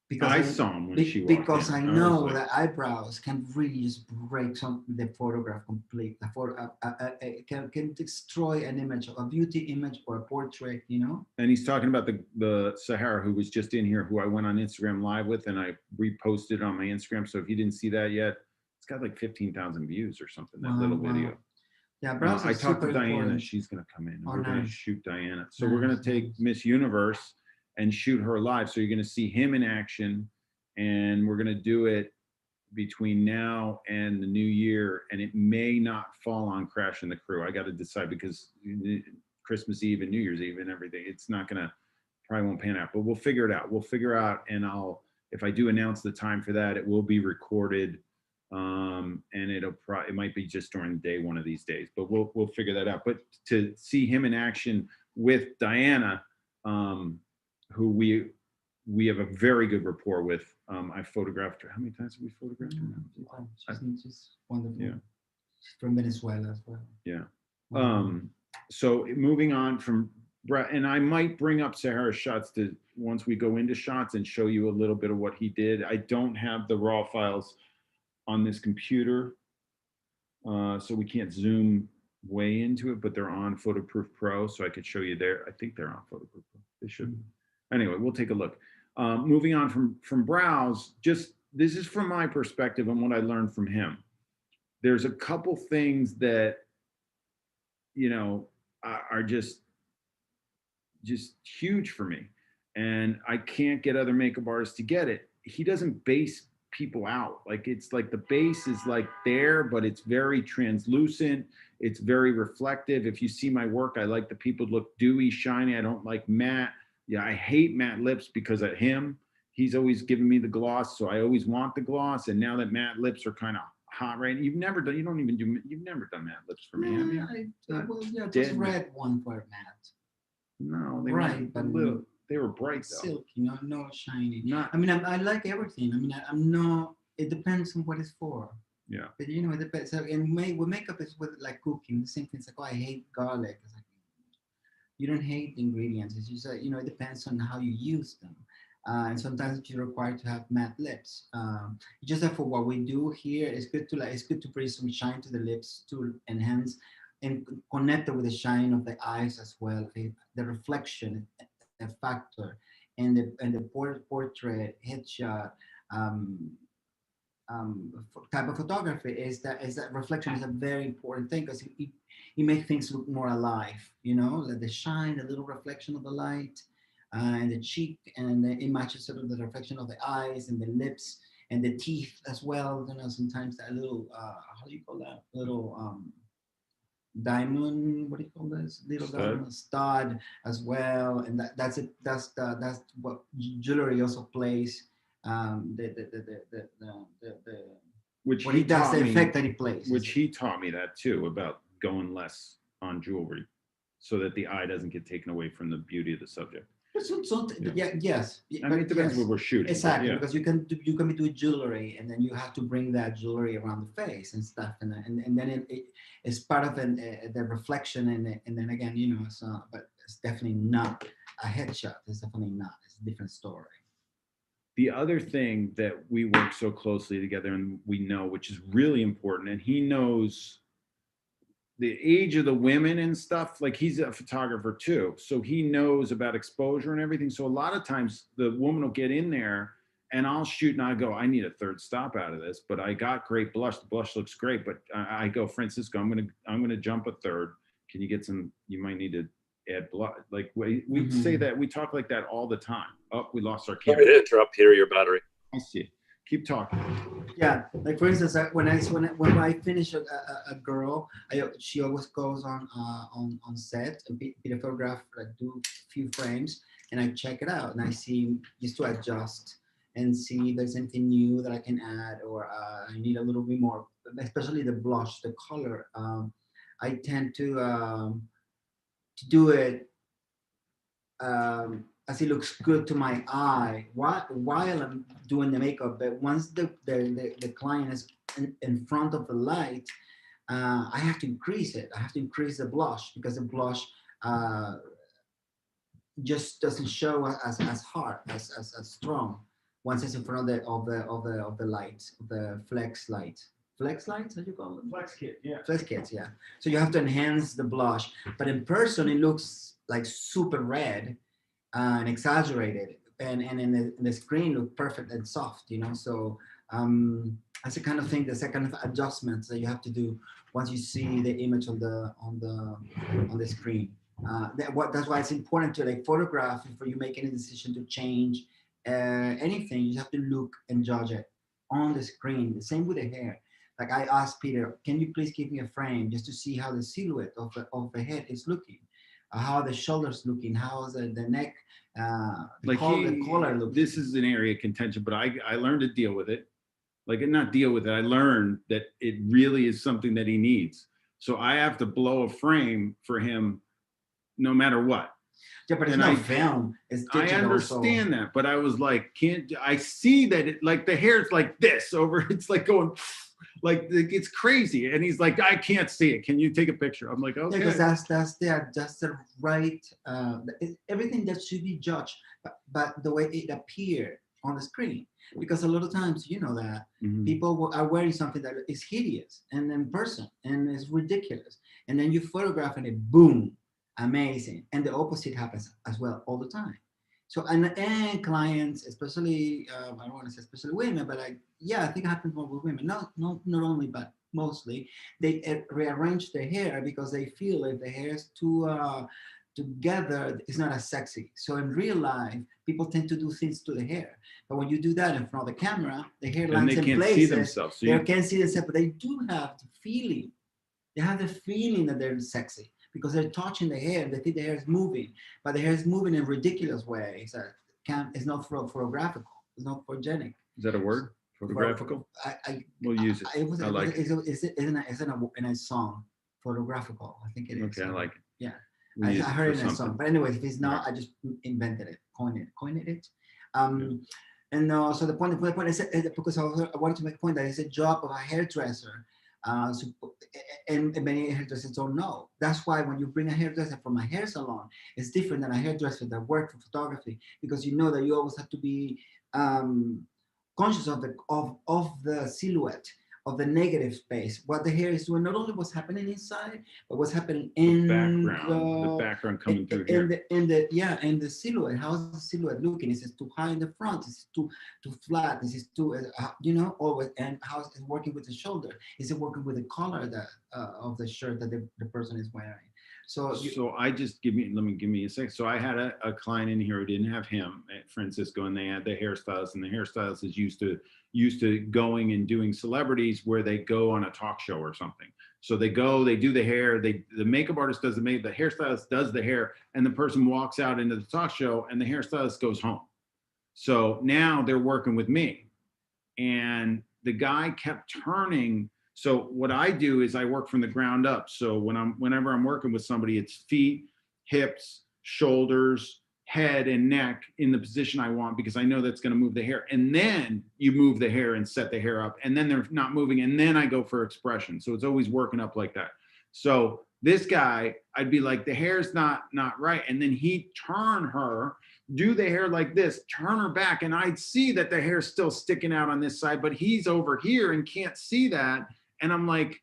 because I saw him when she walked because in. I I was know like, that eyebrows can really just break the photograph complete. The photo can destroy an image, a beauty image or a portrait. and he's talking about the Sahara who was just in here, who I went on Instagram Live with, and I reposted on my Instagram. So if you didn't see that yet, it's got like 15,000 views or something. That little Wow. video. Yeah, brows I are talked to super Diana. important. She's going to come in. And Oh, we're going to nice. shoot Diana. So we're going to Nice, take nice. Miss Universe and shoot her live. So you're going to see him in action, and we're going to do it between now and the new year. And it may not fall on Crashin the Crew. I got to decide because Christmas Eve and New Year's Eve and everything, it's not going to, probably won't pan out, but we'll figure it out. We'll figure out, and if I do announce the time for that, it will be recorded. And it might be just during the day one of these days, but we'll figure that out. But to see him in action with Diana, who we have a very good rapport with. I photographed her. How many times have we photographed her now? Wow, she's wonderful. Yeah. She's from Venezuela as well. Yeah. Wow. So moving on from Brett, and I might bring up Sahara's shots to once we go into shots and show you a little bit of what he did. I don't have the raw files on this computer, so we can't zoom way into it, but they're on Photoproof Pro, so I could show you there. I think they're on Photoproof Pro. They should. Anyway, we'll take a look. Moving on from Browse, just this is from my perspective and what I learned from him. There's a couple things that are just huge for me, and I can't get other makeup artists to get it. He doesn't base people out. Like, it's like the base is like there, but it's very translucent. It's very reflective. If you see my work, I like the people look dewy, shiny. I don't like matte. Yeah, I hate matte lips because of him. He's always given me the gloss, so I always want the gloss. And now that matte lips are kind of hot, right? You've never done matte lips for me, have you? Just red one for matte. No, they Right, were but little. They were bright though. Silk, no shiny. Not, I mean, I like everything. I mean, I'm not. It depends on what it's for. yeah. But it depends. So, and with makeup is with like cooking. The same thing. It's like, oh, I hate garlic. It's like, you don't hate the ingredients. It's just that, it depends on how you use them. And sometimes you're required to have matte lips. Just that for what we do here, it's good to bring some shine to the lips to enhance and connect it with the shine of the eyes as well. The reflection factor, and the portrait headshot um, type of photography is that reflection is a very important thing because it makes things look more alive. You know, like the shine, the little reflection of the light, and the cheek, and it matches sort of the reflection of the eyes and the lips and the teeth as well. You know, sometimes that little how do you call that little diamond, what do you call this little Stud. diamond stud as well, and that's it, that's what jewelry also plays, the Which what he it does, taught the me, effect that it plays. which he taught me that too, about going less on jewelry so that the eye doesn't get taken away from the beauty of the subject. Yeah, yes. I mean, it depends what we're shooting. but Exactly, yeah. because you can be doing jewelry, and then you have to bring that jewelry around the face and stuff, and then it's part of the reflection, and then again, you know, so but it's definitely not a headshot. It's definitely not. It's a different story. The other thing that we work so closely together and we know, which is really important, and he knows the age of the women and stuff. Like, he's a photographer too, so he knows about exposure and everything. So a lot of times the woman will get in there and I'll shoot and I go, I need a third stop out of this, but I got great blush. The blush looks great, but I go, Francisco, I'm gonna jump a third. Can you get some? You might need to add blush. Like, we say that, we talk like that all the time. Oh, we lost our camera. Sorry to interrupt, Peter, your battery. I see. Keep talking. Yeah, like for instance, when I finish a girl, she always goes on set and be a photograph, like do a few frames, and I check it out and I see just to adjust and see if there's anything new that I can add, or I need a little bit more, especially the blush, the color. I tend to do it as it looks good to my eye while I'm doing the makeup. But once the client is in front of the light, I have to increase it. I have to increase the blush because the blush just doesn't show as hard as strong once it's in front of the light, the flex light. Flex lights, how do you call them? Flex kit, yeah. Flex kits, yeah. So you have to enhance the blush, but in person it looks like super red and exaggerated, and in the screen look perfect and soft, you know. So that's the kind of thing, that's the kind of adjustments that you have to do once you see the image on the screen. That's why it's important to like photograph before you make any decision to change anything. You have to look and judge it on the screen. The same with the hair. Like I asked Peter, can you please give me a frame just to see how the silhouette of the head is looking, how the shoulders looking, how the neck, the collar looking. This is an area of contention, but I learned to deal with it. Like, not deal with it. I learned that it really is something that he needs. So I have to blow a frame for him no matter what. Yeah, but it's And not I- film. It's I digital. understand that, but I was like, I see that it, like, the hair's like this over, it's like going, like, it's crazy. And he's like, I can't see it. Can you take a picture? I'm like, okay. Because that's the right everything that should be judged, but the way it appeared on the screen. Because a lot of times, you know, that Mhm. people are wearing something that is hideous and in person and it's ridiculous, and then you photograph and it boom, amazing, and the opposite happens as well all the time. So and clients, especially I don't want to say especially women, but like, yeah, I think it happens more with women. Not only, but mostly they rearrange their hair because they feel if the hair is too together, it's not as sexy. So in real life, people tend to do things to the hair, but when you do that in front of the camera, the hair And lines they in can't see places, themselves. So they you, can't see themselves, but they do have the feeling. They have the feeling that they're sexy because they're touching the hair. They think the hair is moving, but the hair is moving in ridiculous ways. It's not photographical. It's not photogenic. is that a word? Photographical? We'll use it. I like it. It's in a song, photographical. I think it is. Okay, I like it. Yeah. We'll I use it heard for it in a something. song. But anyways, if it's not, Right. I just invented it, coined it. And so the point is because I wanted to make a point that it's a job of a hairdresser. And many hairdressers don't know. That's why when you bring a hairdresser from a hair salon, it's different than a hairdresser that works for photography, because you know that you always have to be conscious of the silhouette of the negative space. What the hair is doing, not only what's happening inside, but what's happening The in background coming through in here. the silhouette. How's the silhouette looking? Is it too high in the front? Is it too flat? Is it too always? And how's it working with the shoulder? Is it working with the collar that of the shirt that the person is wearing? So Let me give me a sec. So I had a client in here who didn't have him at Francisco, and they had the hairstylist, and the hairstylist is used to going and doing celebrities where they go on a talk show or something. So they go, they do the hair, the makeup artist does the makeup, the hairstylist does the hair, and the person walks out into the talk show, and the hairstylist goes home. So now they're working with me, and the guy kept turning. So what I do is I work from the ground up. So whenever I'm working with somebody, it's feet, hips, shoulders, head, and neck in the position I want, because I know that's going to move the hair. And then you move the hair and set the hair up, and then they're not moving, and then I go for expression. So it's always working up like that. So this guy, I'd be like, the hair's not right, and then he'd turn her, do the hair like this, turn her back, and I'd see that the hair's still sticking out on this side, but he's over here and can't see that. And I'm like,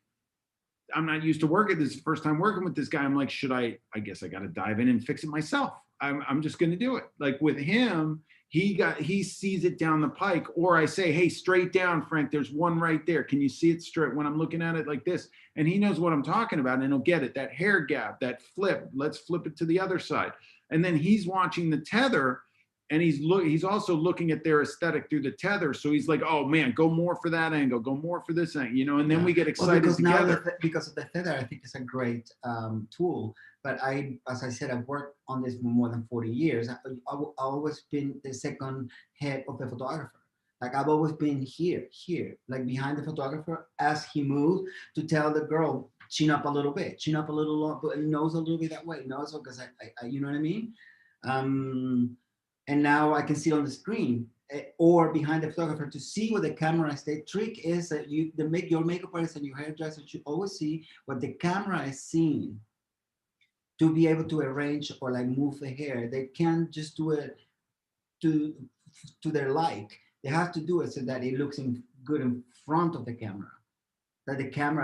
I'm not used to working. This is the first time working with this guy. I'm like, I guess I got to dive in and fix it myself. I'm just going to do it. Like with him, he sees it down the pike, or I say, hey, straight down, Frank, there's one right there. Can you see it straight when I'm looking at it like this? And he knows what I'm talking about, and he'll get it. That hair gap, that flip, let's flip it to the other side. And then he's watching the tether, and he's also looking at their aesthetic through the tether. So he's like, oh man, go more for that angle, go more for this angle, and then we get excited together. Because of the tether, I think it's a great tool. But as I said, I've worked on this for more than 40 years. I've always been the second head of the photographer. Like I've always been here, like behind the photographer as he moved to tell the girl, chin up a little bit, chin up a little long, but nose a little bit that way, nose, because I you know what I mean? And now I can see on the screen or behind the photographer to see what the camera is. The trick is that your makeup artist and your hairdresser should always see what the camera is seeing to be able to arrange or like move the hair. They can't just do it to their like. They have to do it so that it looks good in front of the camera. That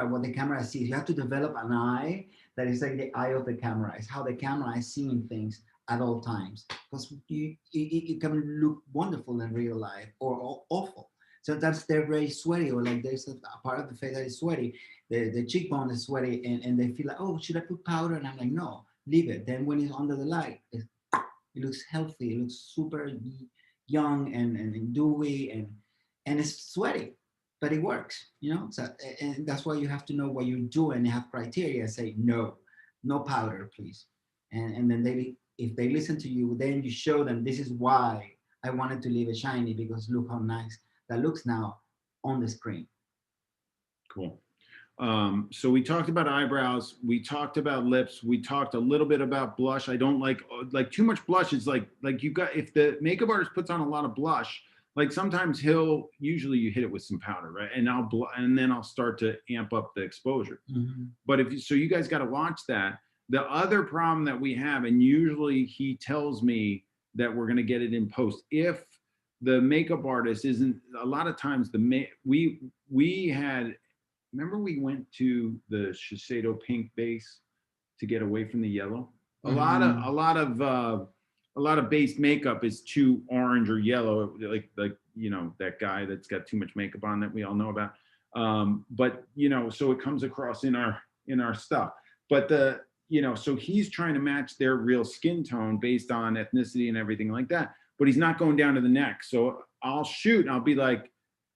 what the camera sees. You have to develop an eye that is like the eye of the camera. It's how the camera is seeing things at all times, because it can look wonderful in real life or awful. So they're very sweaty, or like there's a part of the face that is sweaty, the cheekbone is sweaty, and they feel like, oh, should I put powder? And I'm like, no, leave it. Then when it's under the light, it looks healthy, it looks super young and dewy, and it's sweaty, but it works, So and that's why you have to know what you're doing. You have criteria. Say no powder, please, and then if they listen to you, then you show them, this is why I wanted to leave it shiny, because look how nice that looks now on the screen. Cool. So we talked about eyebrows, we talked about lips, we talked a little bit about blush. I don't like too much blush. Is like if the makeup artist puts on a lot of blush, like sometimes usually you hit it with some powder, right? And then I'll start to amp up the exposure. Mm-hmm. But you guys got to watch that. The other problem that we have, and usually he tells me that we're going to get it in post, if the makeup artist isn't, a lot of times we had, remember we went to the Shiseido pink base to get away from the yellow. Mm-hmm. A lot of base makeup is too orange or yellow, like that guy that's got too much makeup on that we all know about. But so it comes across in our stuff. But so he's trying to match their real skin tone based on ethnicity and everything like that. But he's not going down to the neck. So I'll shoot and I'll be like,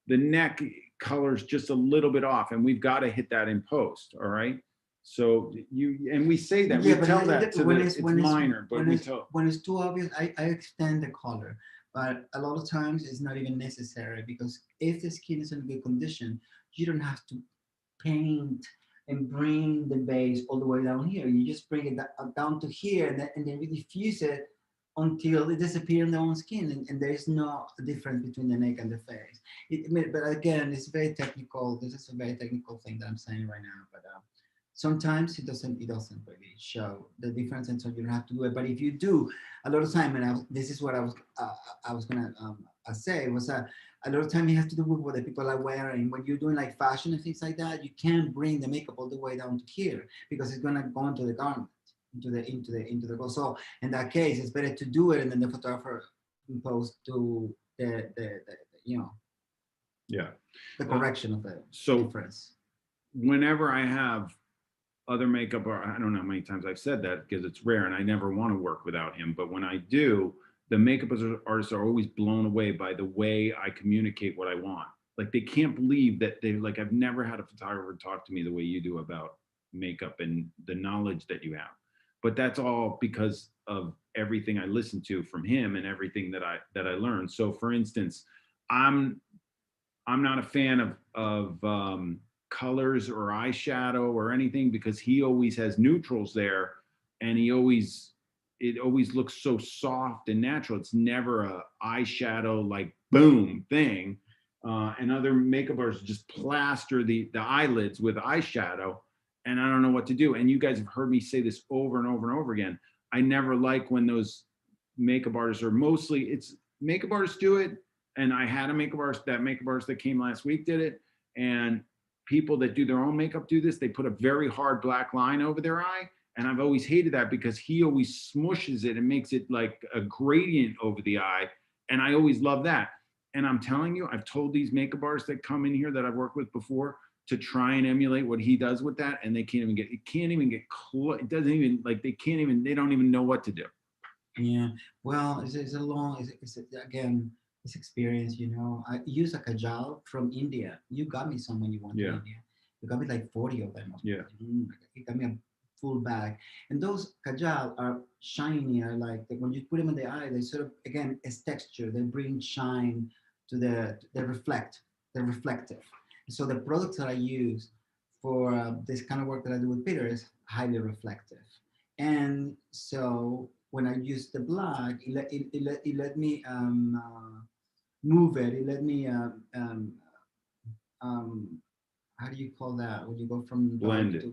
the neck color's just a little bit off, and we've got to hit that in post. All right. So we say that, we tell that to it's minor, but when it's too obvious, I extend the color. But a lot of times it's not even necessary, because if the skin is in good condition, you don't have to paint and bring the base all the way down here. You just bring it down to here, and then you diffuse it until it disappears in their own skin, and there is no difference between the neck and the face. But again, it's very technical. This is a very technical thing that I'm saying right now. But sometimes it doesn't really show the difference, and so you don't have to do it. But if you do, a lot of time, and this is what I was gonna say was a lot of time it has to do with what the people are wearing. When you're doing like fashion and things like that, you can't bring the makeup all the way down to here because it's gonna go into the garment, into the clothes. So in that case, it's better to do it and then the photographer impose to the you know Yeah. the correction of the So difference. whenever I have other makeup, or I don't know how many times I've said that because it's rare and I never want to work without him. But when I do, the makeup artists are always blown away by the way I communicate what I want. Like they can't believe that like, I've never had a photographer talk to me the way you do about makeup and the knowledge that you have. But that's all because of everything I listened to from him and everything that I learned. So for instance, I'm I'm not a fan of colors or eyeshadow or anything because he always has neutrals there, and it always looks so soft and natural. It's never a eyeshadow like boom thing. And other makeup artists just plaster the eyelids with eyeshadow, and I don't know what to do. And you guys have heard me say this over and over and over again. I never like when those makeup artists are mostly it's makeup artists do it, and I had a makeup artist, that makeup artist that came last week did it. And people that do their own makeup do this. They put a very hard black line over their eye. And I've always hated that because he always smushes it and makes it like a gradient over the eye. And I always love that. And I'm telling you, I've told these makeup artists that come in here that I've worked with before to try and emulate what he does with that. And they can't even get close. It doesn't even like, they don't even know what to do. Yeah, well, it's a long, again, it's experience, you know. I use a kajal from India. You got me some when you went to Yeah. India. You got me like 40 of them. Yeah. You got me a full bag. And those kajal are shiny. I like that when you put them in the eye, they sort of, again, it's texture. They bring shine to they reflect, they're reflective. So the products that I use for this kind of work that I do with Peter is highly reflective. And so when I used the black, it let me move it. It let me um, how do you call that when you go from dark Blended. to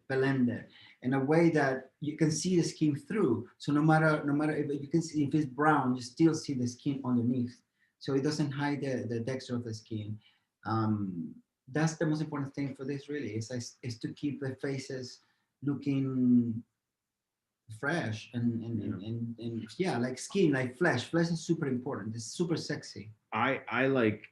blended in a way that you can see the skin through. So no matter if you can see if it's brown, you still see the skin underneath. So it doesn't hide the texture of the skin. Um, that's the most important thing for this really is to keep the faces looking fresh and yeah, like skin, like flesh is super important. It's super sexy. I like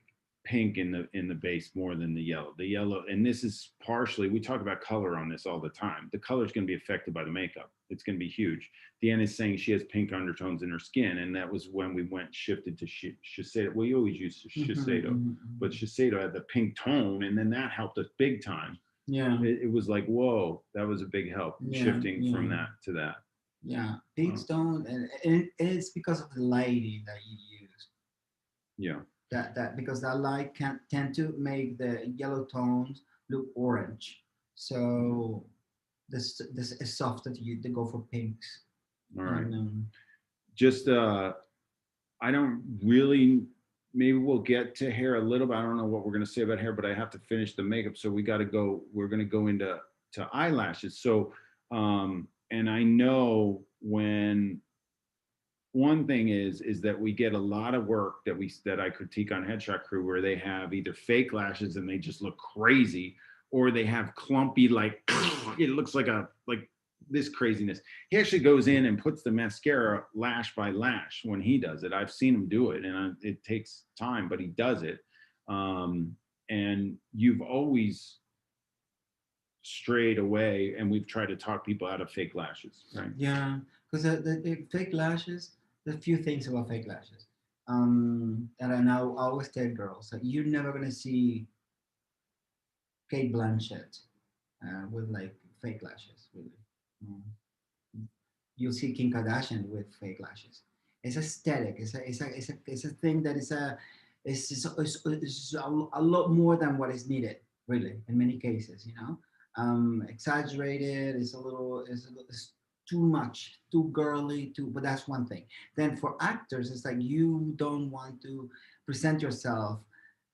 pink in the base more than the yellow. The yellow, and this is partially, we talk about color on this all the time. The color is going to be affected by the makeup. It's going to be huge. Deanna is saying she has pink undertones in her skin, and that was when we shifted to Shiseido. We always use Shiseido, but Shiseido had the pink tone, and then that helped us big time. Yeah, It was like, whoa, that was a big help shifting from that to that. Yeah, pink stone, and it's because of the lighting that you use. Yeah. That because that light can tend to make the yellow tones look orange. So this is soft that you to go for pinks. All right. And, Just I don't really. Maybe we'll get to hair a little bit. I don't know what we're going to say about hair, but I have to finish the makeup, so we got to go. We're going to go into eyelashes. So, and I know when one thing is that we get a lot of work that I critique on Headshot Crew where they have either fake lashes and they just look crazy, or they have clumpy like it looks like this craziness. He actually goes in and puts the mascara lash by lash when he does it. I've seen him do it, and it takes time, but he does it. And you've always strayed away, and we've tried to talk people out of fake lashes, right? yeah, because the fake lashes. There's a few things about fake lashes. And I now always tell girls that you're never gonna see Kate Blanchett with like fake lashes, really. Mm. You'll see Kim Kardashian with fake lashes. It's aesthetic. It's a thing that is it's a lot more than what is needed, really, in many cases. You know, exaggerated. It's too much, too girly. But that's one thing. Then for actors, it's like you don't want to present yourself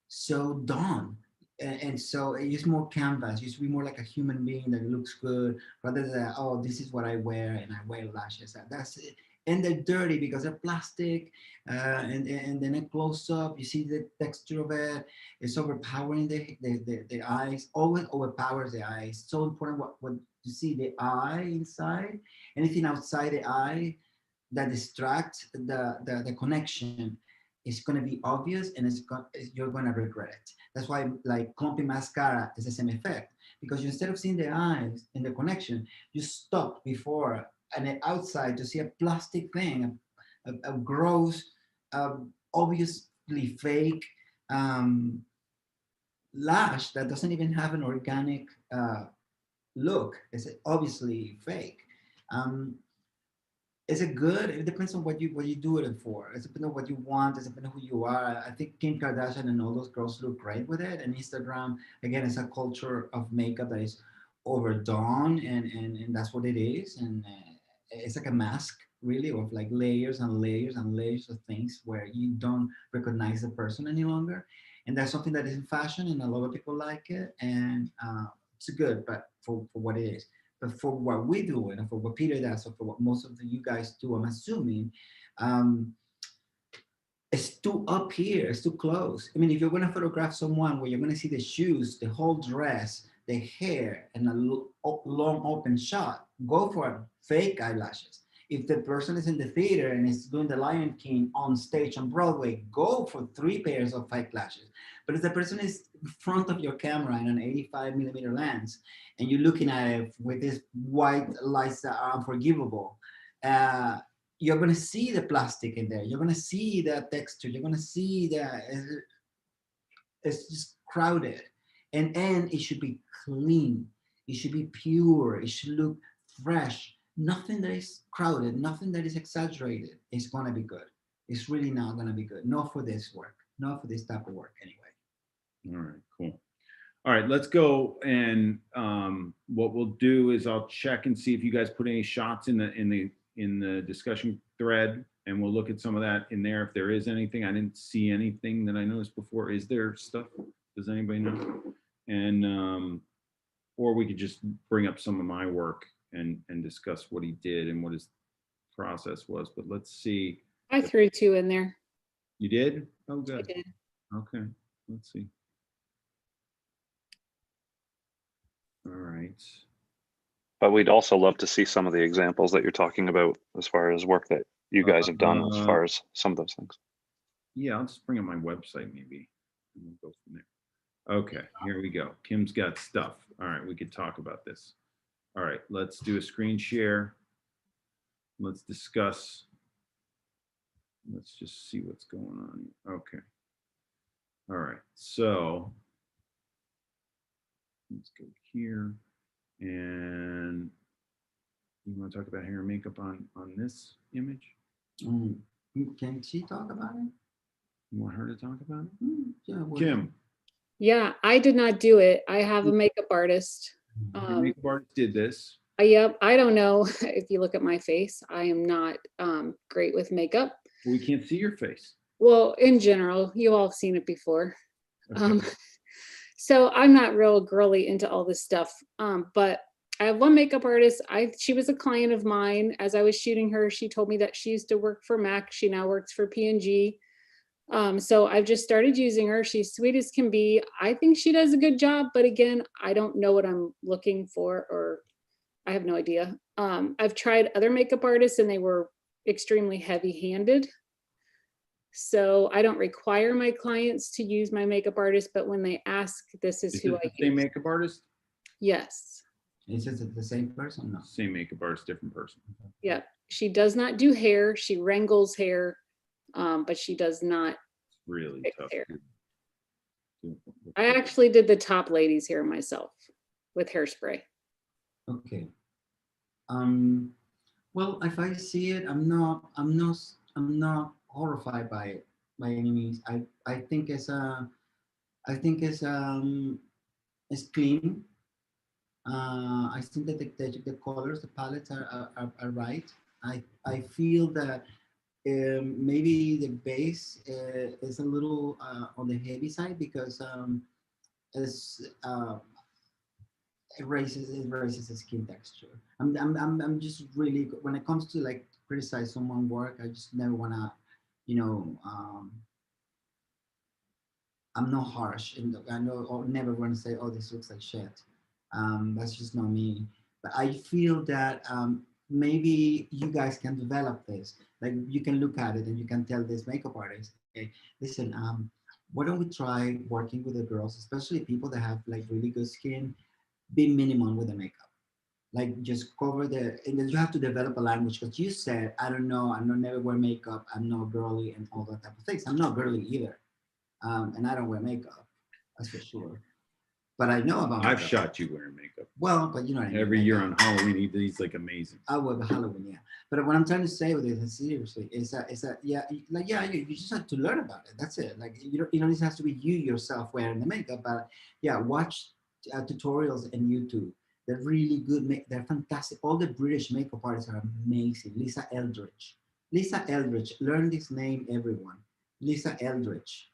so done. And so it is more canvas. You should be more like a human being that looks good rather than, oh, this is what I wear and I wear lashes. That's it. and they're dirty because they're plastic. And then a close up, you see the texture of it. It's overpowering the eyes. Always overpowers the eyes. So important what you see the eye inside. Anything outside the eye that distracts the connection is going to be obvious, and you're going to regret it. That's why like clumpy mascara is the same effect, because you, instead of seeing the eyes and the connection, you stop before and then outside to see a plastic thing, a gross, obviously fake um, lash that doesn't even have an organic look. It's obviously fake. Um, is it good? It depends on what you do it for. It depends on what you want. It depends on who you are. I think Kim Kardashian and all those girls look great with it. And Instagram, again, is a culture of makeup that is overdone, and that's what it is. And it's like a mask, really, of like layers and layers and layers of things where you don't recognize the person any longer. And that's something that is in fashion, and a lot of people like it. And it's good, but for what it is. But for what we do and for what Peter does, or for what most of you guys do, I'm assuming, um, it's too up here, it's too close. I mean, if you're going to photograph someone where you're going to see the shoes, the whole dress, the hair, and a long open shot, go for fake eyelashes. If the person is in the theater and is doing the Lion King on stage on Broadway, go for 3 pairs of fake lashes. But if the person is in front of your camera in an 85 millimeter lens, and you're looking at it with this white lights that are unforgivable, you're going to see the plastic in there. You're going to see the texture. You're going to see that it's just crowded. And it should be clean. It should be pure. It should look fresh. Nothing that is crowded, nothing that is exaggerated is going to be good. It's really not going to be good. Not for this work. Not for this type of work anyway. All right, cool. All right, let's go. And what we'll do is I'll check and see if you guys put any shots in the discussion thread, and we'll look at some of that in there. If there is anything, I didn't see anything that I noticed before. Is there stuff? Does anybody know? And or we could just bring up some of my work and discuss what he did and what his process was. But let's see. I threw 2 in there. You did? Oh, I good. did. Okay, let's see. All right. But we'd also love to see some of the examples that you're talking about as far as work that you guys have done as far as some of those things. Yeah, I'll just bring up my website maybe, and we'll go from there. Okay, here we go. Kim's got stuff. All right, we could talk about this. All right, let's do a screen share. Let's discuss. Let's just see what's going on. Okay. All right, so let's go here. And you want to talk about hair and makeup on this image? Can she talk about it? You want her to talk about it? Yeah. Kim, Yeah, I did not do it. I have a makeup artist. your makeup artist did this. Yep, I don't know if you look at my face, I am not great with makeup. We can't see your face. Well, in general, you all have seen it before. Okay. So I'm not real girly into all this stuff. But I have one makeup artist. She was a client of mine. As I was shooting her, she told me that she used to work for MAC. She now works for P&G. So I've just started using her. She's sweet as can be. I think she does a good job, but again, I don't know what I'm looking for, or I have no idea. I've tried other makeup artists and they were extremely heavy-handed. So I don't require my clients to use my makeup artist, but when they ask, this is who I the same use. makeup artist? Yes. Is it the same person? No. Same makeup artist, different person. Yeah. She does not do hair. She wrangles hair, but she does not Really fix tough. hair. I actually did the top lady's hair myself with hairspray. Okay. Well, if I see it, I'm not horrified by it by any means. I think it's it's clean. I think that the colors, the palettes are right. I feel that maybe the base is a little on the heavy side because it's it raises the skin texture. I'm just really, when it comes to like criticize someone's work, I just never wanna, you know, I'm not harsh, and I know, or never want to say, "Oh, this looks like shit." That's just not me. But I feel that maybe you guys can develop this. Like you can look at it and you can tell this makeup artist, "Okay, listen, why don't we try working with the girls, especially people that have like really good skin, be minimum with the makeup." Like just cover the, and then you have to develop a language because you said, I don't know, I'm not never wear makeup, I'm not girly and all that type of things. I'm not girly either, and I don't wear makeup, that's for sure. But I know about I've makeup. shot you wearing makeup. Well, but you know what I mean. Every like, year on Halloween, he's like amazing. I wear the Halloween, yeah. But what I'm trying to say with this, seriously, is that yeah, like yeah, you just have to learn about it. That's it. Like you don't, it has to be you yourself wearing the makeup, but yeah, watch tutorials on YouTube. They're really good. They're fantastic. All the British makeup artists are amazing. Lisa Eldridge. Lisa Eldridge. Learn this name, everyone. Lisa Eldridge.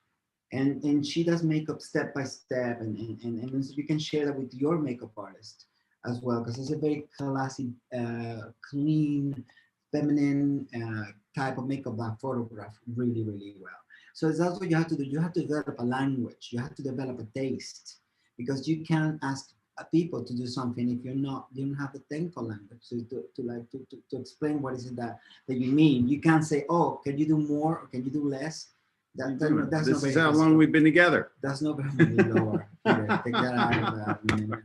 And she does makeup step by step, and so you can share that with your makeup artist as well, because it's a very classy, clean, feminine type of makeup that photograph really, really well. So that's what you have to do. You have to develop a language. You have to develop a taste, because you can't ask people to do something if you don't have the technical language to explain what is it that you mean. You can't say, oh, can you do more or can you do less? That's This not is very how long we've been together. That's not very lower. Peter, take that out of that. Man.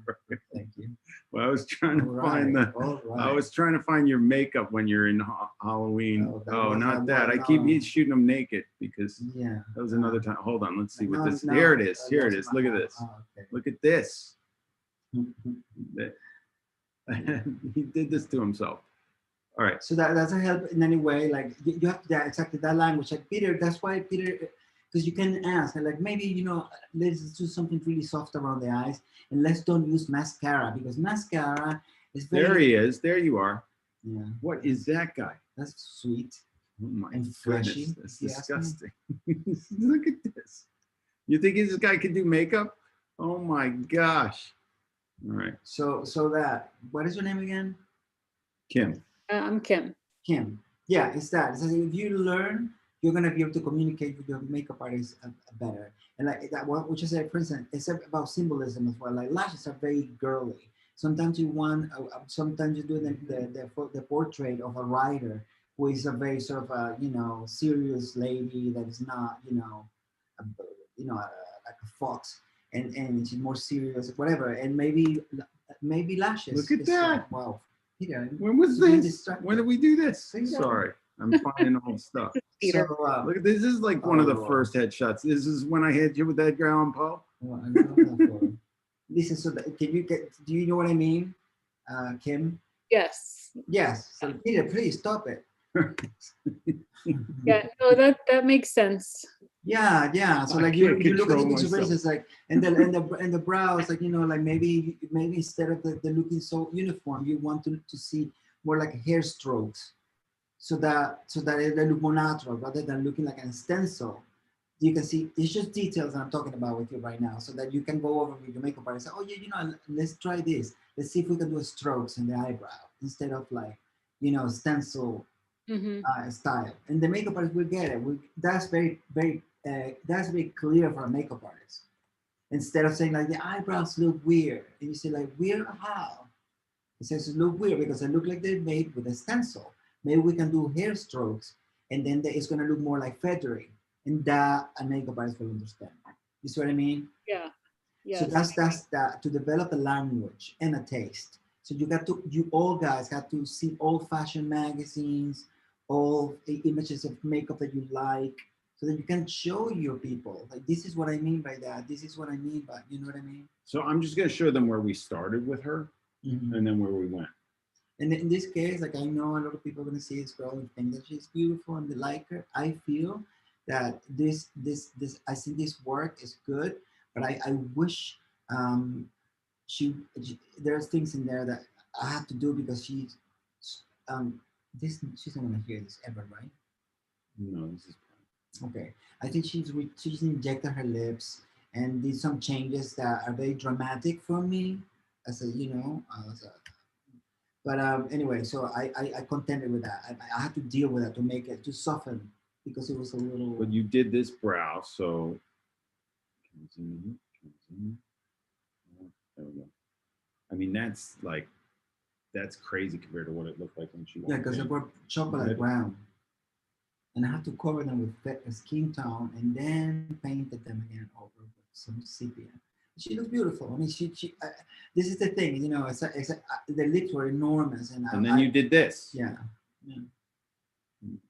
Thank you. Well, I was trying to All find right, the. all I right. was trying to find your makeup when you're in Halloween. Oh, that Oh, was not that that. I one, keep no. shooting them naked because Yeah. that was another time. Hold on, let's see what No, this. no, Here it is. Here it that's is. Look at not- this. oh, okay. Look at this. Mhm. He did this to himself. All right. So that doesn't help in any way. Like you have to that exactly that language. Like Peter, that's why Peter, because you can ask like maybe let's do something really soft around the eyes, and let's don't use mascara because mascara is very. There he is. There you are. Yeah. What is that guy? That's sweet. Oh my And goodness, fleshy, that's if you ask me. disgusting. Look at this. You think this guy could do makeup? Oh my gosh. All right, So that what is your name again? Kim. I'm Kim. Kim. Yeah, it's that. It's if you learn, you're gonna be able to communicate with your makeup artist better. And like that, which is for instance, it's about symbolism as well. Like lashes are very girly. Sometimes you want, sometimes you do the portrait of a writer who is a very sort of serious lady that is not a, like a fox, and she's more serious, whatever. And maybe lashes. Look at is, that. wow. Peter, When was you've been this? distracted. When did we do this? See that? Sorry, I'm finding old stuff. Peter. So, Look at this. This is like one of the Oh. first headshots. This is when I hit you with Edgar Allan Poe. well, I love that photo. Listen, so can you get? Do you know what I mean, Kim? Yes. Yes. So Peter, please stop it. Yeah. No, that makes sense. Yeah, yeah. So I like you can't look at the control picture, for myself. instance, like and the brows, like like maybe instead of the looking so uniform, you want to see more like hair strokes, so that they look more natural rather than looking like an stencil. You can see it's just details that I'm talking about with you right now, so that you can go over with your makeup artist and say, oh yeah, let's try this. Let's see if we can do a strokes in the eyebrow instead of like stencil Hmm. style. And the makeup artist will get it. That's very very clear for a makeup artist. Instead of saying like the eyebrows look weird, and you say like weird how? It says it look weird because they look like they're made with a stencil. Maybe we can do hair strokes, and then it's gonna look more like feathery, and that a makeup artist will understand. You see what I mean? Yeah. Yes. So that's that, to develop a language and a taste. So you all guys have to see old fashioned magazines, all the images of makeup that you like, so that you can show your people like this is what I mean by that. This is what I mean by, you know what I mean? So I'm just gonna show them where we started with her Mhm. and then where we went. And in this case, like I know a lot of people are gonna see this girl and think that she's beautiful and they like her. I feel that this I think this work is good, but I wish she there's things in there that I have to do because um she's not gonna hear this ever, right? No, this is Okay, I think she's injected her lips and did some changes that are very dramatic for me. as a, but anyway, so I contended with that. I had to deal with that to make it, to soften, because it was a little. But you did this brow, so. There we go. I mean, that's crazy compared to what it looked like when she walked Yeah, because in. they were chocolate Red. brown. And I had to cover them with skin tone and then painted them again over with some sepia. She looked beautiful. I mean, this is the thing, the lips were enormous. And then you did this. Yeah.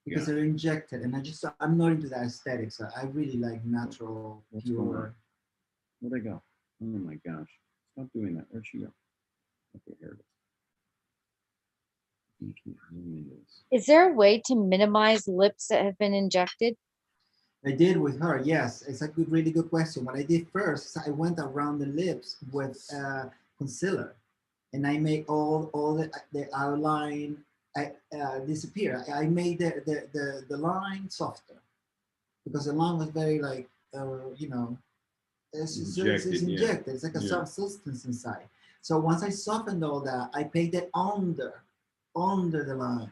Because Yeah. they're injected. And I'm not into that aesthetic. So I really like natural, What's going pure. on? Where'd they go? Oh my gosh. Stop doing that. Where'd she go? Okay, here it is. You can't zoom into this. Is there a way to minimize lips that have been injected? I did with her, yes. It's a really good question. What I did first, I went around the lips with concealer, and I made all the outline disappear. I made the line softer because the line was very like it's Injected, yeah. injected. It's like a Yeah. substance inside. So once I softened all that, I painted under the line.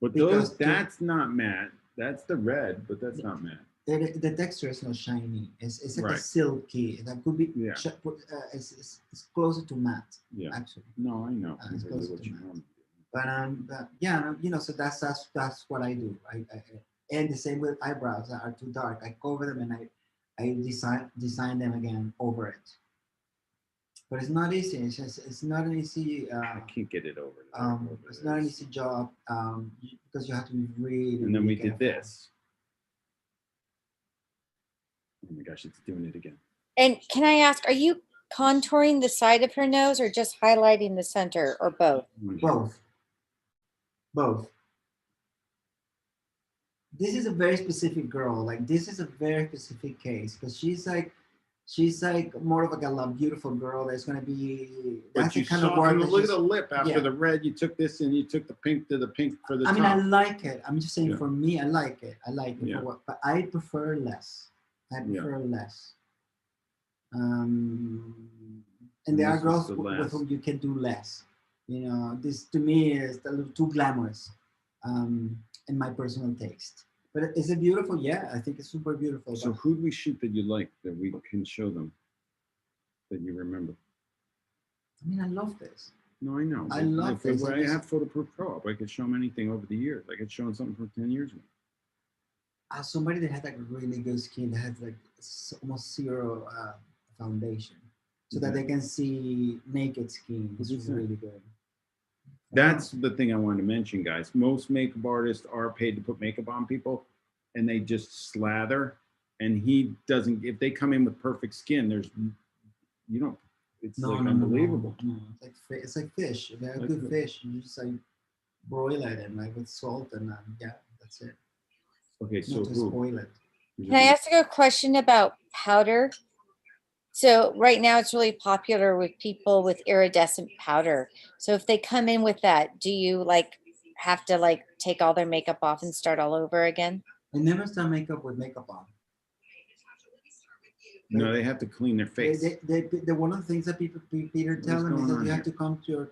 But Because that's not matte. That's the red, but that's not matte. The texture is not shiny. It's like a Right. silky. That could be. Yeah. It's closer to matte. Yeah. Actually. No, I know. It's Compared to closer what to you matte. normally do. But yeah, so that's what I do. And the same with eyebrows that are too dark. I cover them and I design them again over it. But it's not easy. It's not an easy. I can't get it over there. It's not an easy job because you have to be really. And then we really did careful. this. Oh my gosh, it's doing it again. And can I ask, are you contouring the side of her nose or just highlighting the center or both? Both. This is a very specific girl. Like this is a very specific case because she's like more of like a beautiful girl that's gonna be. But That's you the kind of saw, work. look at the lip after yeah. the red. You took this and you took the pink to the pink for the I top. mean, I like it. I'm just saying Yeah. for me, I like it. Yeah. For what, but I prefer less. Less. And there are this is girls the with last. whom you can do less. This to me is a little too glamorous, in my personal taste. But is it beautiful? Yeah, I think it's super beautiful. So but who'd we shoot that you like that we can show them that you remember? I mean, I love this. No, I know. I but love this. I have photoproof co-op. I could show them anything over the years. I could show them something from 10 years ago. As somebody that had like really good skin, that has like almost zero foundation, so that Okay. they can see naked skin. It's What'd you say? really good. That's the thing I wanted to mention, guys. Most makeup artists are paid to put makeup on people and they just slather. And he doesn't, if they come in with perfect skin, it's unbelievable. No. It's like fish. If you have good fish, you just like broil it and like with salt and yeah, that's it. Okay, so Not to spoil it. Can I ask you a question about powder? So right now it's really popular with people with iridescent powder. So if they come in with that, do you have to take all their makeup off and start all over again? I never start makeup with makeup on. No, they have to clean their face. One of the things that Peter tells them is going that on you have here? to come to your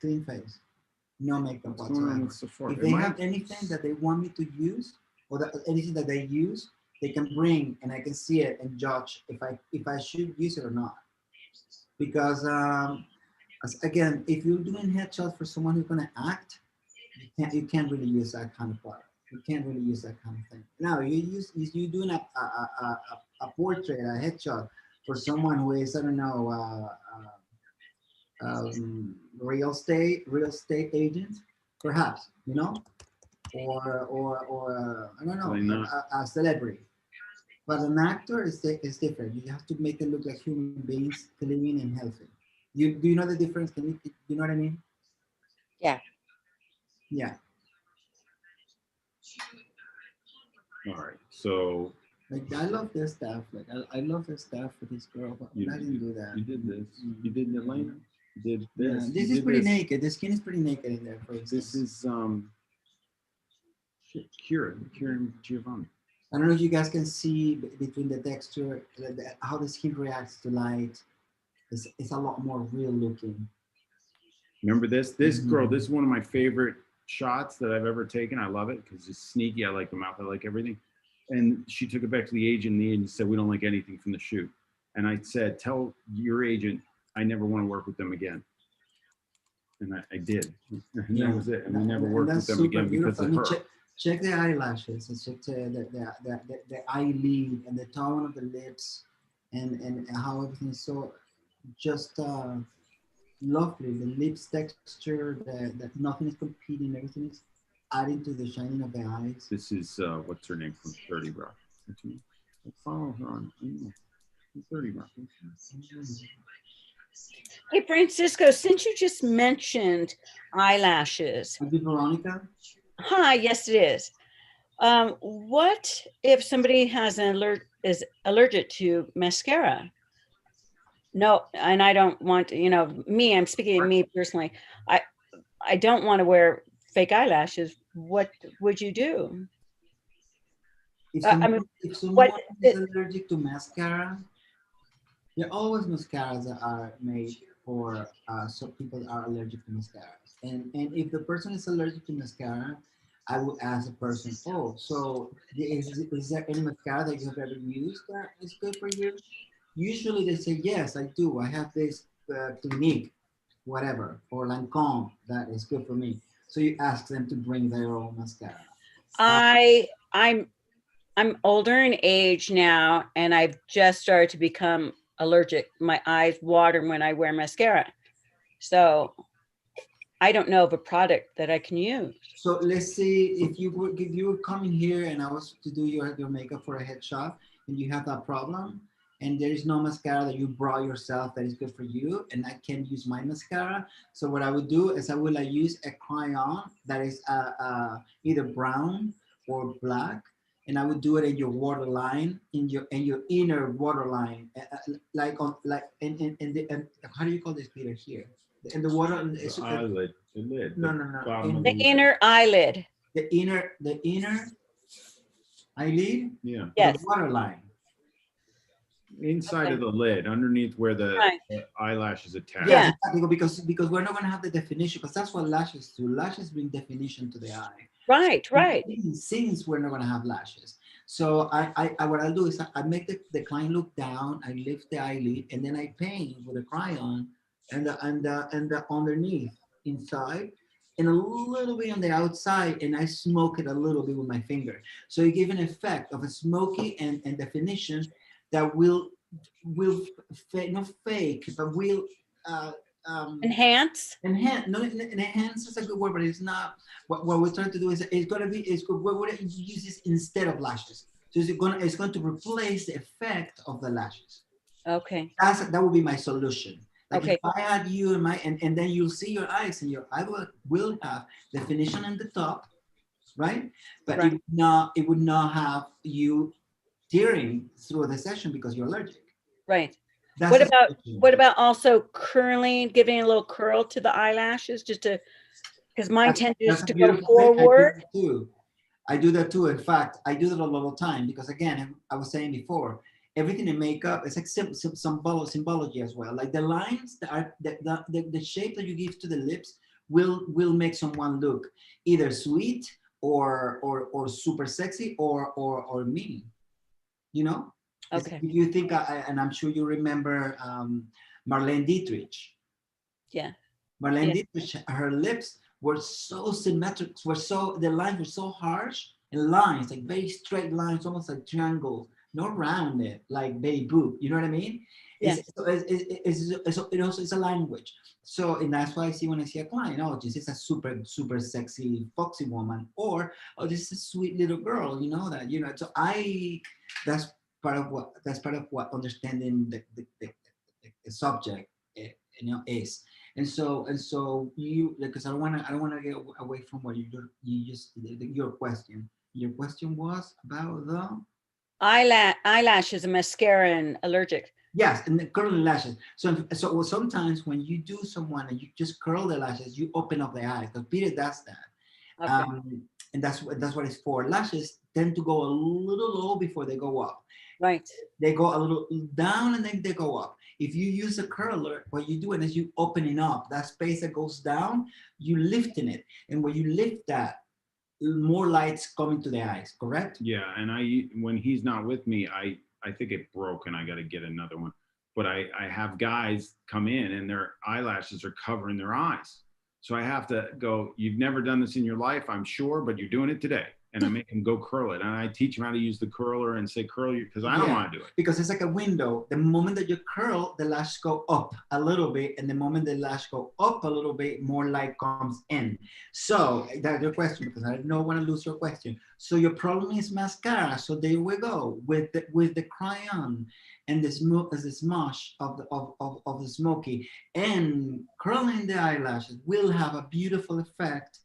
clean face. No makeup What's going on whatsoever. with Sephora? If they have anything that they want me to use, or anything that they use, they can bring and I can see it and judge if I should use it or not. Because again, if you're doing headshots for someone who's gonna act, you can't really use that kind of product. You can't really use that kind of thing. Now you're doing a portrait, a headshot for someone who is, I don't know, real estate agent, perhaps, or I don't know, a celebrity. But an actor is different. You have to make them look like human beings, clean and healthy. Do you know the difference? You know what I mean? Yeah. Yeah. All right, so Like I love this stuff. Like I love this stuff for this girl, but I didn't do that. you did this. You did Elena. You did this. Yeah, this is pretty naked. The skin is pretty naked in there, for instance. This is Kieran Giovanni. I don't know if you guys can see between the texture, how the skin reacts to light. it's a lot more real looking. Remember this? This girl, Mhm. this is one of my favorite shots that I've ever taken. I love it because it's sneaky. I like the mouth. I like everything. And she took it back to the agent, and the agent said, "We don't like anything from the shoot." And I said, "Tell your agent I never want to work with them again." And I did. And that was it. And we never worked with that's them super again because beautiful. I of mean, her. check the eyelashes and check the eyelid and the tone of the lips and how everything is so just lovely. The lips texture, that nothing is competing, everything is adding to the shining of the eyes. This is what's her name from 30 Rock. I follow her on 30 Rock. Hey, Francisco, since you just mentioned eyelashes, Is it Veronica? hi, yes, it is. What if somebody has is allergic to mascara? No, and I don't want to, I'm speaking of me personally. I don't want to wear fake eyelashes. What would you do? If I someone, mean, if someone what? is allergic to mascara, there are always mascaras that are made for so people that are allergic to mascaras. And if the person is allergic to mascara, I would ask the person, oh, so is there any mascara that you have ever used that is good for you? Usually they say, yes, I do. I have this Clinique, whatever, or Lancome that is good for me. So you ask them to bring their own mascara. I'm older in age now, and I've just started to become allergic. My eyes water when I wear mascara. So I don't know of a product that I can use. So let's say if you were coming here and I was to do your makeup for a headshot and you have that problem and there is no mascara that you brought yourself that is good for you and I can't use my mascara. So what I would do is I would use a crayon that is either brown or black, and I would do it in your waterline, in your inner waterline, in the how do you call this, Peter, here? In the water, The eyelid, the lid. no, bottom of The inner eyelid. the inner eyelid, Yeah. Yes. the waterline. Inside Okay. of the lid, underneath where the Right. eyelash is attached. Yeah. Exactly, because we're not going to have the definition, because that's what lashes do. Lashes bring definition to the eye. Right. Since we're not going to have lashes, so I what I'll do is I make the client look down, I lift the eyelid, and then I paint with a crayon and the underneath inside and a little bit on the outside, and I smoke it a little bit with my finger, so you give an effect of a smoky and definition that will not fake, but will uh, Enhance. enhance. No, enhance is a good word, but it's not. What we're trying to do is it's gonna be. It's good. We're gonna use this instead of lashes. So it's going to replace the effect of the lashes. Okay. That would be my solution. Like Okay. if I had you in my and then you'll see your eyes, and your eye will have definition in the top, right? But Right. it would not have you tearing through the session because you're allergic. Right. That's What the about solution. also curling, giving a little curl to the eyelashes, just to, because mine tend That's just a to go beautiful thing. forward. I do that too. In fact, I do that a lot of time because, again, I was saying before, everything in makeup is like symbology as well. Like the lines that are the shape that you give to the lips will make someone look either sweet or super sexy or mean. You know, Okay. if you think, and I'm sure you remember Marlene Dietrich. Yeah. Marlene Yeah. Dietrich, her lips were so symmetric, the lines were so harsh, and lines, like very straight lines, almost like triangles, not rounded, like Betty Boop, you know what I mean? Yeah. It also is a language. So, and that's why I see when I see a client, oh, this is a super, super sexy, foxy woman, or, oh, this is a sweet little girl, so that's that's part of what understanding the subject, is. And so you, because I don't want to get away from what you just your question. Your question was about the Eyelashes and mascara and allergic. yes, and the curling lashes. So sometimes when you do someone and you just curl the lashes, you open up the eyes. Because Peter does that, Okay. and that's what it's for. Lashes tend to go a little low before they go up. Right. They go a little down and then they go up. If you use a curler, what you're doing is you opening up that space that goes down, you lifting it. And when you lift that, more lights coming to the eyes, correct? Yeah, and when he's not with me, I think it broke and I got to get another one. But I have guys come in and their eyelashes are covering their eyes. So I have to go, you've never done this in your life, I'm sure, but you're doing it today. And I make them go curl it. And I teach them how to use the curler and say curl you, because I don't want to do it. Because it's like a window. The moment that you curl, the lash go up a little bit. And the moment the lash go up a little bit, more light comes in. So that's your question, because I don't want to lose your question. So your problem is mascara. So there we go with the crayon and the smush of the smoky, and curling the eyelashes will have a beautiful effect,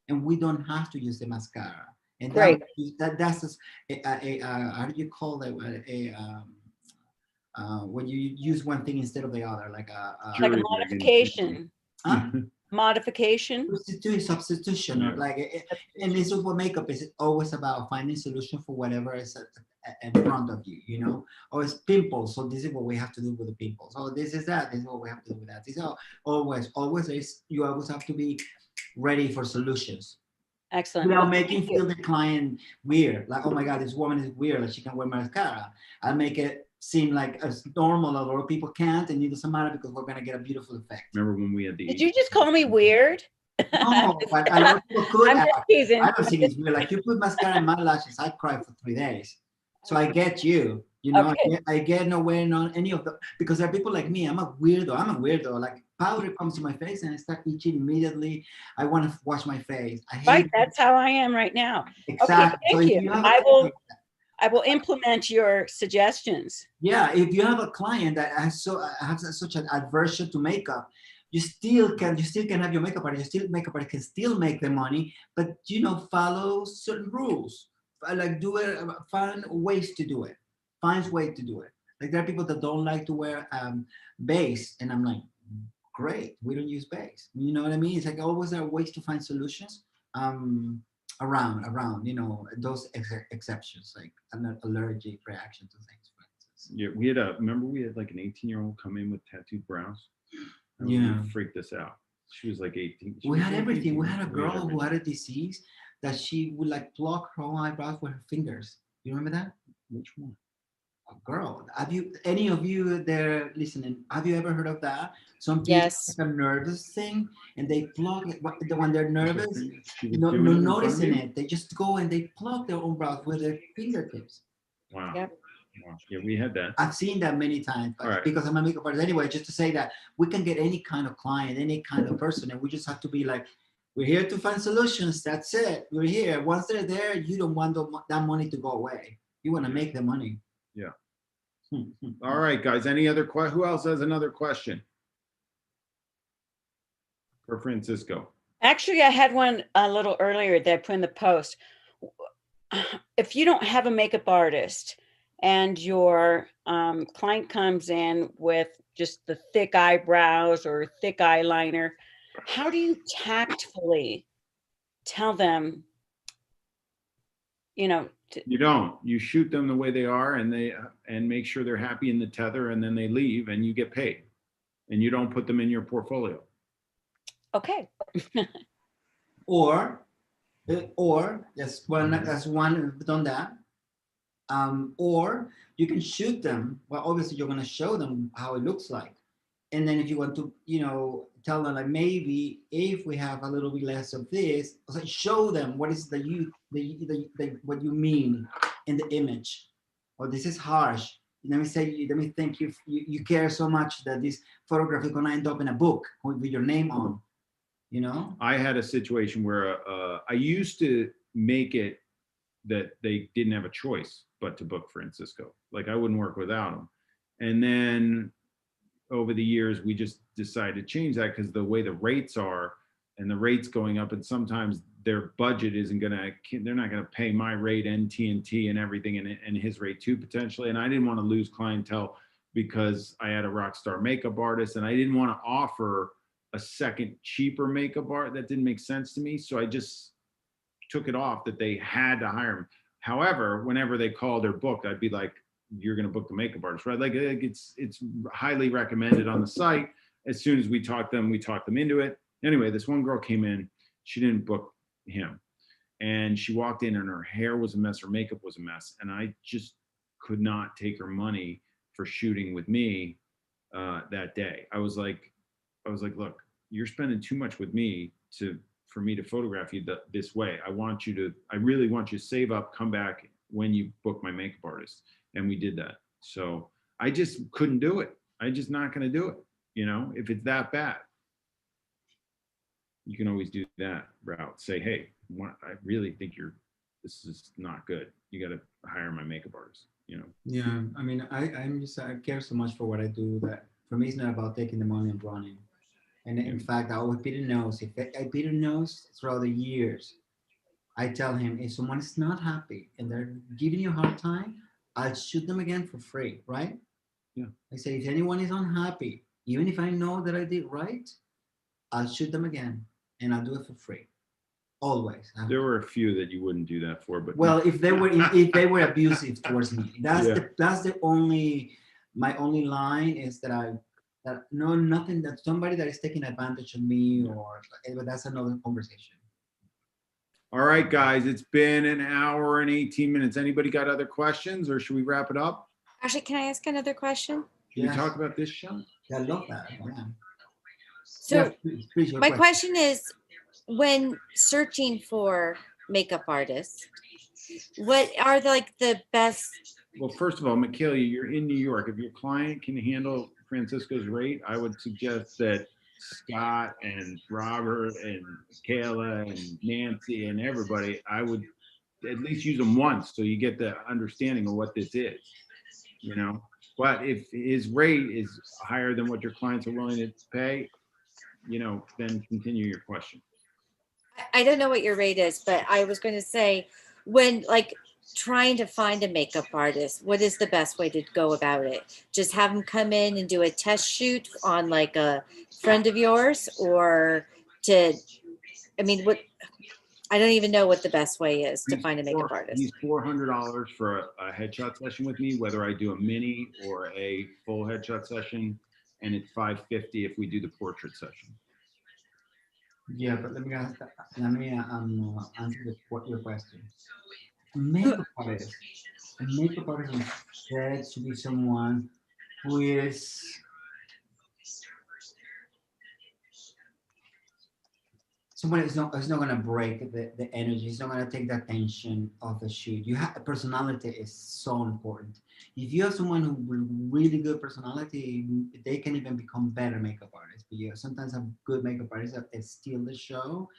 and we don't have to use the mascara. And Great. that's how do you call it? When you use one thing instead of the other, like a Like a Jury rigging. modification. huh? Modification. Substitution, or like, and this is what makeup is always about, finding solution for whatever is in front of you, you know. Or it's pimples, so this is what we have to do with the pimples. Oh, this is that. This is what we have to do with that. This is always is, you always have to be ready for solutions. Excellent. Without Well, making thank you. feel the client weird, like, oh my God, this woman is weird, like she can wear mascara. I'll make it seem like as normal, a lot of people can't, and it doesn't matter because we're gonna get a beautiful effect. Remember when we had the Did you just call me weird? No, but a lot of people could. I'm just teasing. I don't think it's weird. Like, you put mascara in my lashes, I cry for 3 days. So I get you. You know, Okay. I get no wearing on any of the, because there are people like me. I'm a weirdo. Like, powder comes to my face and I start itching immediately. I want to wash my face. I hate Right, it. that's how I am right now. Exactly. So thank if you. have I will implement your suggestions. yeah, if you have a client that has such an aversion to makeup, you still can have your makeup artist. Makeup artist can still make the money, but follow certain rules. Like, do it. Find ways to do it. Finds way to do it. Like, there are people that don't like to wear base, and I'm like, great, we don't use base. You know what I mean? It's like always there are ways to find solutions around those exceptions, like an allergic reaction to things, for instance. Yeah, remember we had like an 18-year-old come in with tattooed brows. And Yeah. we freaked us out. She was like 18. We had everything. We had a We girl who everything. had a disease that she would like pluck her own eyebrows with her fingers. You remember that? Which one? A girl. Any of you there listening, have you ever heard of that? Some people Yes. have a nervous thing and they pluck when they're nervous, She was no doing it in front of noticing you? it. They just go and they pluck their own brows with their fingertips. Wow. Yep. Wow. Yeah, we had that. I've seen that many times, but All right. because I'm a makeup artist anyway, just to say that we can get any kind of client, any kind of person, and we just have to be like, we're here to find solutions. That's it. We're here. Once they're there, you don't want that money to go away. You want to make the money. Yeah. All right, guys. Any other who else has another question? For Francisco. Actually, I had one a little earlier that I put in the post. If you don't have a makeup artist and your client comes in with just the thick eyebrows or thick eyeliner, how do you tactfully tell them, you don't. You shoot them the way they are, and make sure they're happy in the tether, and then they leave, and you get paid, and you don't put them in your portfolio. okay. Or that's one done that. Or you can shoot them. Well, obviously you're going to show them how it looks like, and then if you want to, tell them, like, maybe if we have a little bit less of this, show them what is what you mean in the image. Or this is harsh. Let me think you care so much that this photograph is going to end up in a book with your name on. I had a situation where I used to make it that they didn't have a choice but to book Francisco. Like, I wouldn't work without him. And then over the years, we just decided to change that because the way the rates are, and the rates going up, and sometimes their budget they're not gonna pay my rate and TNT and everything, and his rate too, potentially. And I didn't want to lose clientele because I had a rock star makeup artist, and I didn't want to offer a second cheaper makeup art. That didn't make sense to me. So I just took it off that they had to hire him. However, whenever they called or booked, I'd be like, you're going to book the makeup artist, right? Like it's highly recommended on the site. As soon as we talk them into it. Anyway, this one girl came in, she didn't book him. And she walked in and her hair was a mess, her makeup was a mess. And I just could not take her money for shooting with me that day. I was like, look, you're spending too much with me for me to photograph you this way. I really want you to save up, come back when you book my makeup artist. And we did that. So I just couldn't do it. I'm just not going to do it. You know, if it's that bad, you can always do that route. Say, hey, I really think this is not good. You got to hire my makeup artist, you know? Yeah, I mean, I care so much for what I do that for me, it's not about taking the money and running. And in fact, I always Peter knows, if I Peter knows throughout the years, I tell him, if someone is not happy and they're giving you a hard time, I'll shoot them again for free, right? Yeah. I say, if anyone is unhappy, even if I know that I did right, I'll shoot them again and I'll do it for free. Always. There were a few that you wouldn't do that for, but well, if they were abusive towards me, that's the only, my only line is that nothing, that somebody that is taking advantage of me, but that's another conversation. All right, guys, it's been an hour and 18 minutes. Anybody got other questions or should we wrap it up? Actually, can I ask another question? Should we talk about this show? Yeah, I love that. Yeah. So Please, my question is, when searching for makeup artists, what are the best? Well, first of all, Michaela, you're in New York. If your client can handle Francisco's rate, I would suggest that Scott and Robert and Michaela and Nancy and everybody, I would at least use them once so you get the understanding of what this is, you know? But if his rate is higher than what your clients are willing to pay, you know, then continue your question. I don't know what your rate is, but I was going to say, when trying to find a makeup artist, what is the best way to go about it? Just have them come in and do a test shoot on a friend of yours, or what? I don't even know what the best way is to find a makeup artist. He's $400 for a headshot session with me, whether I do a mini or a full headshot session, and it's $550 if we do the portrait session. Yeah, but let me answer your question. A makeup artist said to be someone who is someone is not going to break the energy. It's not going to take the attention of the shoot. Personality is so important. If you have someone who really good personality, they can even become better makeup artists. But you sometimes have good makeup artists that steal the show,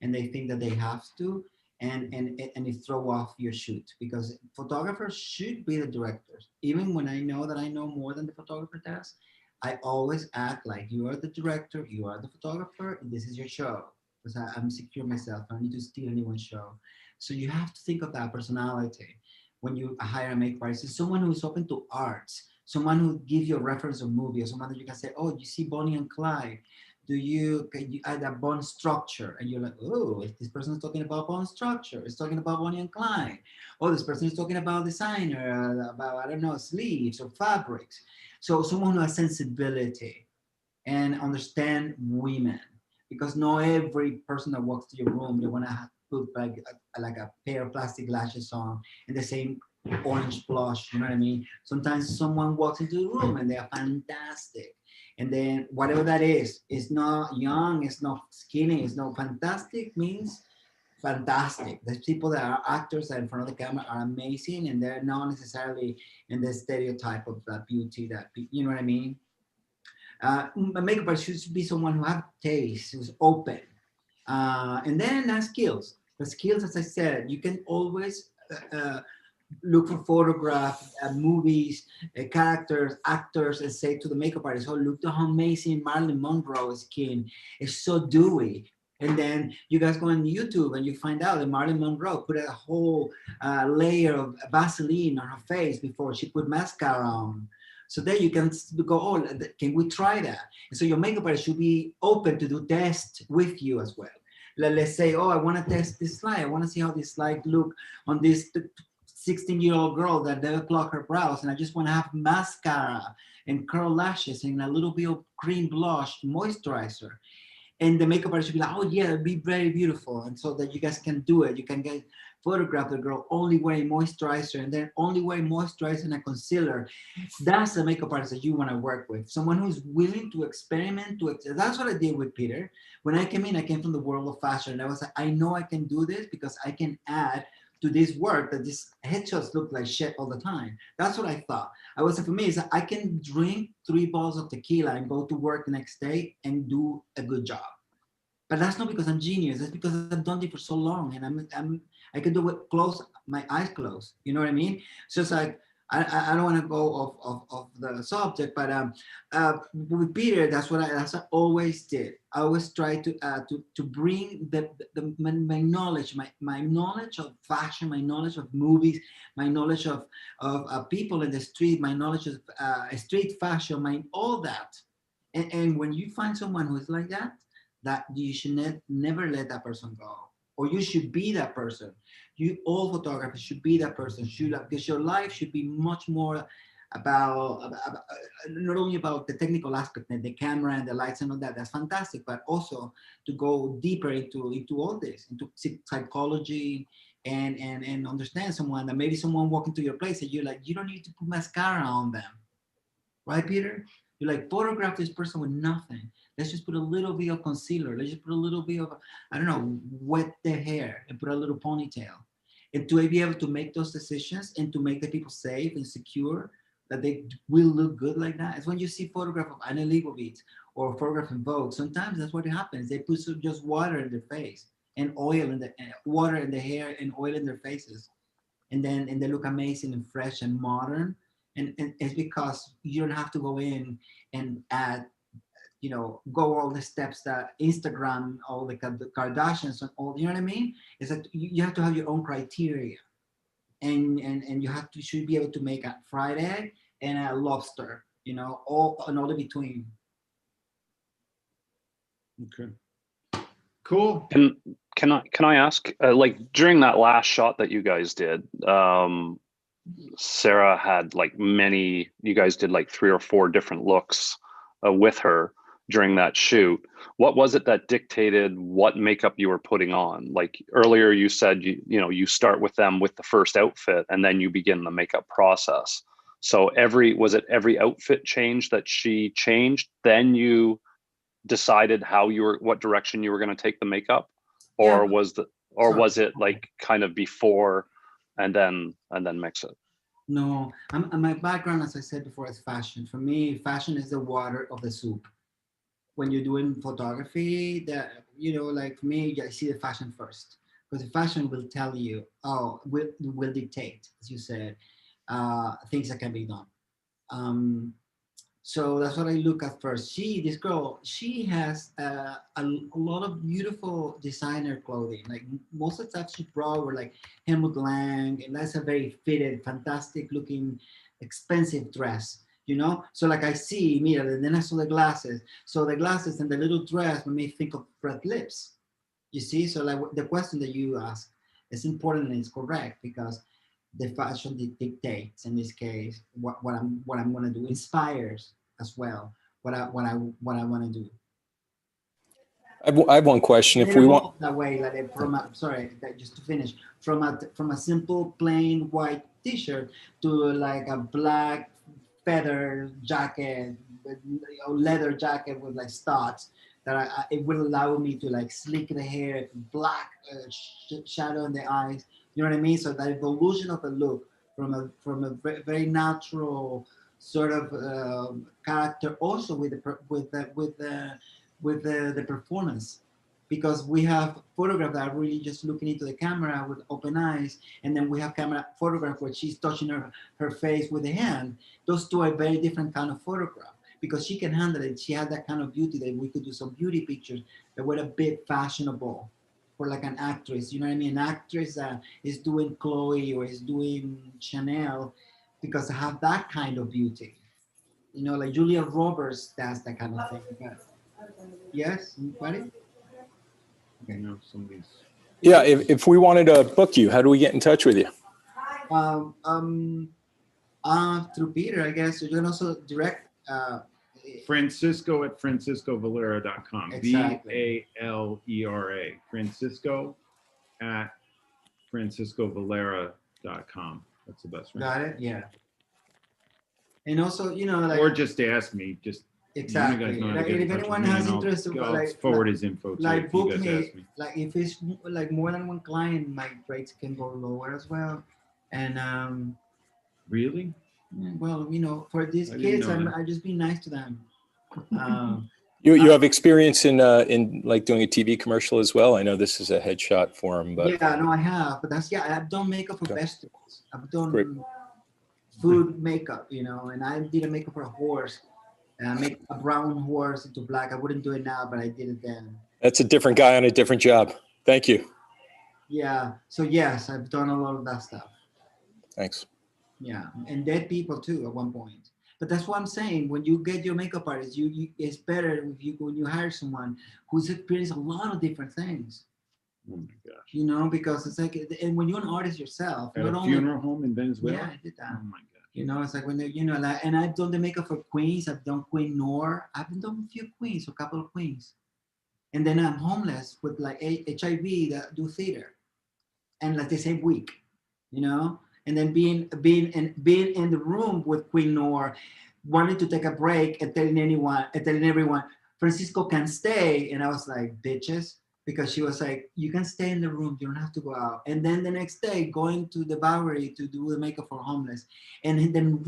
and they think that they have to, and it throw off your shoot, because photographers should be the directors. Even when I know that I know more than the photographer does, I always act like you are the director, you are the photographer, and this is your show. Because I'm secure myself. I don't need to steal anyone's show. So you have to think of that personality when you hire a makeup artist. Someone who is open to arts, someone who gives you a reference of movie, or someone that you can say, oh, you see Bonnie and Clyde. Can you add a bone structure? And you're like, oh, if this person is talking about bone structure, it's talking about Bonnie and Clyde. Oh, this person is talking about designer, about, I don't know, sleeves or fabrics. So someone who has sensibility and understand women. Because not every person that walks to your room, they want to put like a pair of plastic lashes on and the same orange blush, you know what I mean? Sometimes someone walks into the room and they are fantastic. And then whatever that is, it's not young, it's not skinny, it's not fantastic, means fantastic. There's people that are actors that in front of the camera are amazing, and they're not necessarily in the stereotype of that beauty that, you know what I mean? A makeup artist should be someone who has taste, who's open, and then skills. The skills, as I said, you can always look for photographs, movies, characters, actors, and say to the makeup artist, "Oh, look at how amazing Marilyn Monroe's skin is, so dewy." And then you guys go on YouTube and you find out that Marilyn Monroe put a whole layer of Vaseline on her face before she put mascara on. So then you can go, oh, can we try that? And so your makeup artist should be open to do tests with you as well. Let's say, oh, I want to test this slide. I want to see how this slide look on this 16-year-old girl that never pluck her brows, and I just want to have mascara and curl lashes and a little bit of cream blush moisturizer. And the makeup artist should be like, oh yeah, it'd be very beautiful. And so that you guys can do it. You can get photograph the girl only wearing moisturizer and then only wearing moisturizer and a concealer. That's the makeup artist that you want to work with. Someone who's willing to experiment. That's what I did with Peter. When I came from the world of fashion. And I was like, I know I can do this because I can add to this work that these headshots look like shit all the time. That's what I thought. I was like, for me, is that I can drink 3 bottles of tequila and go to work the next day and do a good job. But that's not because I'm genius. That's because I've done it for so long, and I can do it my eyes closed. You know what I mean? So it's like I don't want to go off the subject, but with Peter, that's what I always did. I always try to bring my knowledge, my knowledge of fashion, my knowledge of movies, my knowledge of people in the street, my knowledge of street fashion, all that. And when you find someone who is like that you should never let that person go. Or you should be that person. All photographers should be that person. Because your life should be much more about not only about the technical aspect and the camera and the lights and all that. That's fantastic, but also to go deeper into all this, into psychology and understand someone. That maybe someone walk into your place and you're like, you don't need to put mascara on them, right, Peter? You're like, photograph this person with nothing. Let's just put a little bit of concealer. Let's just put a little bit of, I don't know, wet their hair and put a little ponytail. And to be able to make those decisions and to make the people safe and secure that they will look good like that. It's when you see photograph of Anna Leibovitz or photograph in Vogue, sometimes that's what happens. They put just water in their face and oil in water in the hair and oil in their faces. And they look amazing and fresh and modern. And it's because you don't have to go in and add, go all the steps that Instagram, all the Kardashians and all, you know what I mean? It's that you have to have your own criteria. And you should be able to make a fried egg and a lobster, all in between. Okay. Cool. Can I ask, like during that last shot that you guys did, Sarah had you guys did like 3 or 4 different looks with her during that shoot. What was it that dictated what makeup you were putting on? Like earlier you said, you start with them with the first outfit and then you begin the makeup process. So was it every outfit change that she changed, then you decided what direction you were going to take the makeup? Or was it like kind of before and then mix it? No, my background, as I said before, is fashion. For me, fashion is the water of the soup. When you're doing photography, like for me, I see the fashion first, because the fashion will tell you, will dictate, as you said, things that can be done. So that's what I look at first. This girl, she has a lot of beautiful designer clothing. Like most of the stuff she brought were like Helmut Lang, and that's a very fitted, fantastic looking, expensive dress, So like I see immediately, and then I saw the glasses. So the glasses and the little dress made me think of red lips, you see? So like the question that you ask is important and it's correct, because the fashion dictates, in this case, what I'm going to do, inspires as well what I want to do. I have one question. If we want that way, like just to finish, from a simple plain white T-shirt to like a black feather jacket, leather jacket with like studs, that it will allow me to like slick the hair, black shadow in the eyes. You know what I mean? So that evolution of the look from a very natural sort of character, also with the performance, because we have photographs that are really just looking into the camera with open eyes, and then we have camera photograph where she's touching her face with the hand. Those two are very different kind of photograph, because she can handle it. She had that kind of beauty that we could do some beauty pictures that were a bit fashionable for like an actress, you know what I mean? An actress that is doing Chloe or is doing Chanel, because they have that kind of beauty. Like Julia Roberts does that kind of thing. Yes, anybody? Okay. Somebody's. Yeah, if we wanted to book you, how do we get in touch with you? Through Peter, I guess. You can also direct. Francisco at franciscovalera.com. Exactly. Valera. Francisco at franciscovalera.com. That's the best one. Got it. Yeah. And also, like Or just ask me. Just exactly. You guys know how to Like, get in if touch with anyone me, has and interest, I'll forward his info to you like if you book guys me. ask me. Like if it's like more than one client, my rates can go lower as well. And Really? well, for these I didn't kids, know that. I just be nice to them. Um, You have experience in like doing a TV commercial as well? I know this is a headshot for him, but yeah, no, I have, but I've done makeup for Okay. vegetables. I've done Great. food makeup, and I did a makeup for a horse. And I make a brown horse into black. I wouldn't do it now, but I did it then. that's a different guy on a different job. Thank you. Yeah. So yes, I've done a lot of that stuff. Thanks. Yeah, and dead people too at one point. But that's what I'm saying. When you get your makeup artist, it's better when you hire someone who's experienced a lot of different things. Oh my gosh. Because it's like, and when you're an artist yourself, At not a only funeral home in Venezuela? yeah, I did that. Oh my god. It's like when like, and I've done the makeup for queens. I've done Queen Noor. I've done a few queens, a couple of queens, and then I'm homeless with like HIV that do theater, and like the same week, and then being in the room with Queen Noor, wanting to take a break and telling everyone Francisco can stay, and I was like, bitches. Because she was like, you can stay in the room, you don't have to go out. And then the next day, going to the Bowery to do the makeup for homeless, and then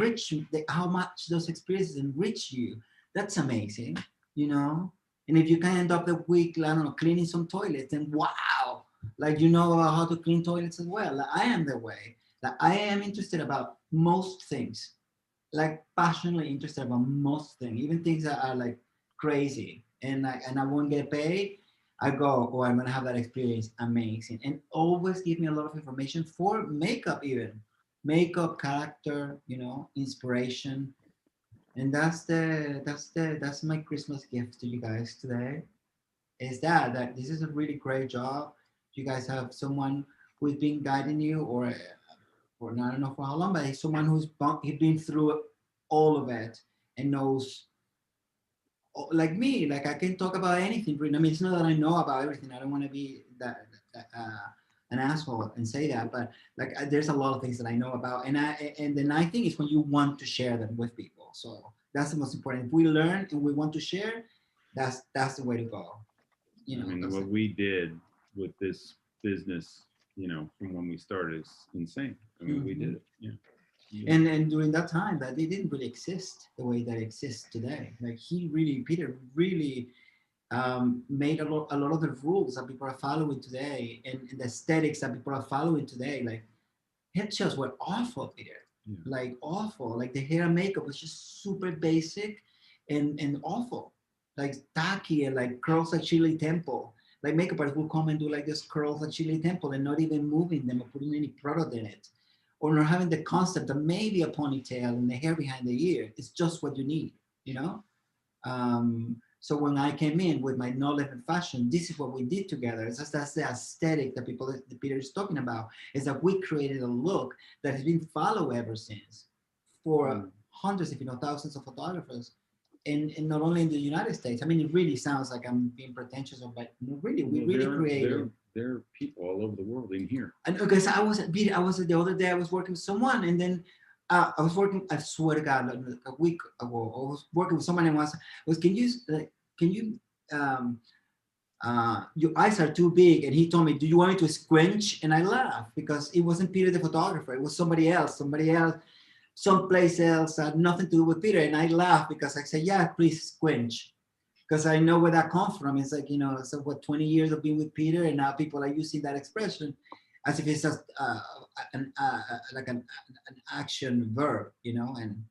how much those experiences enrich you. That's amazing, And if you can end up the week, I don't know, cleaning some toilets, then wow, like about how to clean toilets as well. Like, I am the way. Like, I am interested about most things, like passionately interested about most things, even things that are like crazy, and I won't get paid. I go, I'm gonna have that experience, amazing, and always give me a lot of information for makeup, even makeup, character, inspiration, and that's my Christmas gift to you guys today. Is that this is a really great job. You guys have someone who's been guiding you, or I don't know for how long, but he's someone who's been through all of it and knows. Like me, like I can talk about anything. I mean, it's not that I know about everything. I don't want to be an asshole and say that, but like there's a lot of things that I know about, and the nice thing is when you want to share them with people. So that's the most important. If we learn and we want to share, that's the way to go. I mean, what we did with this business, from when we started is insane. I mean, we did it. Yeah. And during that time, that they didn't really exist the way that it exists today. Like Peter really made a lot of the rules that people are following today, and the aesthetics that people are following today. Like headshots were awful, Peter. Yeah. Like awful. Like the hair and makeup was just super basic and awful. Like tacky and like curls at Shirley Temple. Like makeup artists will come and do like this curls at Shirley Temple and not even moving them or putting any product in it. Or not having the concept of maybe a ponytail and the hair behind the ear. It's just what you need, So when I came in with my knowledge and fashion, this is what we did together. That's the aesthetic that Peter is talking about, is that we created a look that has been followed ever since for hundreds, if not thousands of photographers. And not only in the United States. I mean, it really sounds like I'm being pretentious, but really, we really created. There are people all over the world in here. And because the other day I was working with someone, and then I swear to God, like a week ago, I was working with someone and your eyes are too big, and he told me, do you want me to squinch? And I laughed because it wasn't Peter the photographer, it was somebody else, someplace else, had nothing to do with Peter. And I laughed because I said, yeah, please squinch. Because I know where that comes from. It's like, so 20 years of being with Peter, and now people are using that expression as if it's just an action verb, and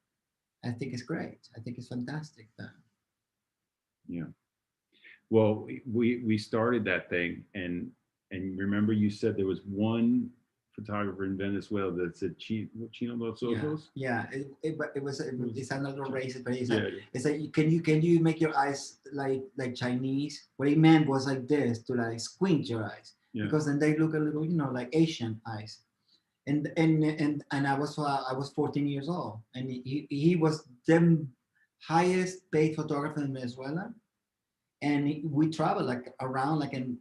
I think it's great. I think it's fantastic. Yeah. Well, we started that thing, and remember you said there was one photographer in Venezuela that said Chino Los Ojos. Yeah. It's another race, but it's yeah. like, can you make your eyes like Chinese? What he meant was like this, to like squint your eyes, because then they look a little, like Asian eyes. and I was 14 years old, and he was the highest paid photographer in Venezuela, and we traveled like around like in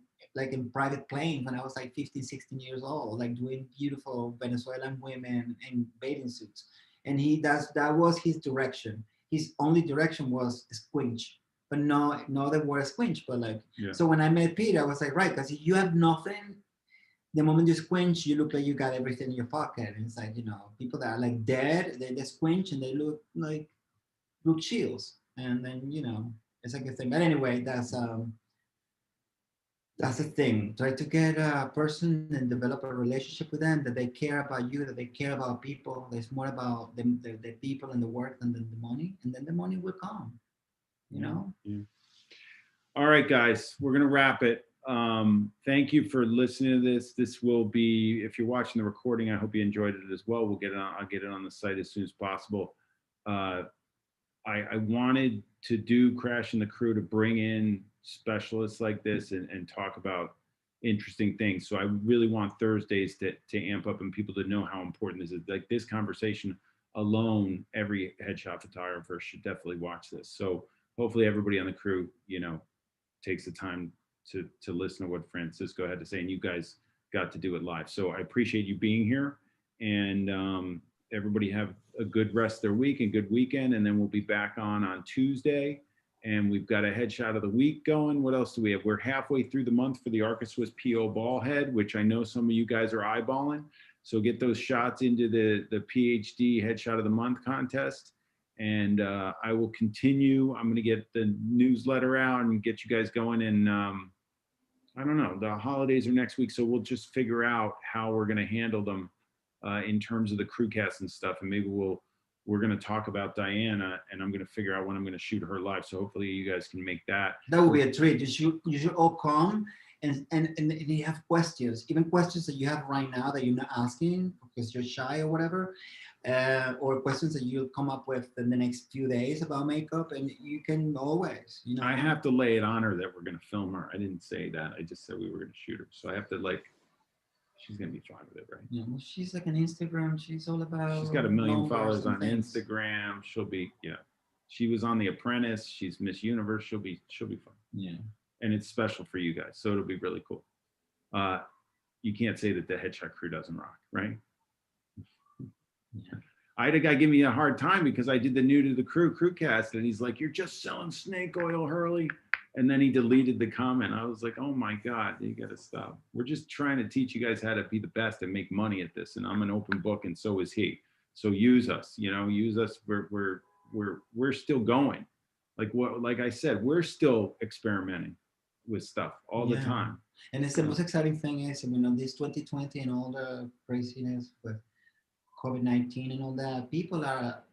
private planes when I was like 15, 16 years old, like doing beautiful Venezuelan women in bathing suits. And that was his direction. His only direction was squinch, but no the word squinch, but like, Yeah. so when I met Peter, I was like, right, because if you have nothing, the moment you squinch, you look like you got everything in your pocket. And it's like, people that are like dead, they squinch and they look like Brooke Shields. And then, it's like a thing. But anyway, that's the thing. Try to get a person and develop a relationship with them, that they care about you, that they care about people. There's more about the people and the work than the money, and then the money will come. Yeah. All right, guys, we're gonna wrap it. Thank you for listening to this. This will be, if you're watching the recording, I hope you enjoyed it as well. We'll get it on. I'll get it on the site as soon as possible. I wanted to do Crashin the Crew to bring in specialists like this and talk about interesting things. So I really want Thursdays to amp up and people to know how important this is. Like this conversation alone, every headshot photographer should definitely watch this. So hopefully everybody on the crew, takes the time to listen to what Francisco had to say, and you guys got to do it live. So I appreciate you being here, and everybody have a good rest of their week and good weekend. And then we'll be back on Tuesday, and we've got a headshot of the week going. What else do we have? We're halfway through the month for the Arca Swiss PO ball head, which I know some of you guys are eyeballing. So get those shots into the PhD headshot of the month contest. And I will continue. I'm going to get the newsletter out and get you guys going. And I don't know, the holidays are next week, so we'll just figure out how we're going to handle them in terms of the crew cast and stuff. And maybe we're going to talk about Diana, and I'm going to figure out when I'm going to shoot her live. So hopefully you guys can make that. That would be a treat. You should all come and you have questions, even questions that you have right now that you're not asking because you're shy or whatever. Or questions that you'll come up with in the next few days about makeup, and you can always, I have to lay it on her that we're going to film her. I didn't say that. I just said we were going to shoot her. So I have to she's going to be fine with it, right? Yeah, well, she's like an Instagram. She's all about. She's got 1 million numbers followers and on things. Instagram. She'll be, she was on The Apprentice. She's Miss Universe. She'll be fine. Yeah. And it's special for you guys. So it'll be really cool. You can't say that the headshot crew doesn't rock, right? Yeah. I had a guy give me a hard time because I did the new to the crew cast, and he's like, "You're just selling snake oil, Hurley." And then he deleted the comment. I was like, "Oh my God, you got to stop. We're just trying to teach you guys how to be the best and make money at this. And I'm an open book, and so is he. So use us, use us. We're still going. Like I said, we're still experimenting with stuff all the time. And it's the most exciting thing is, this 2020 and all the craziness with COVID-19 and all that, people are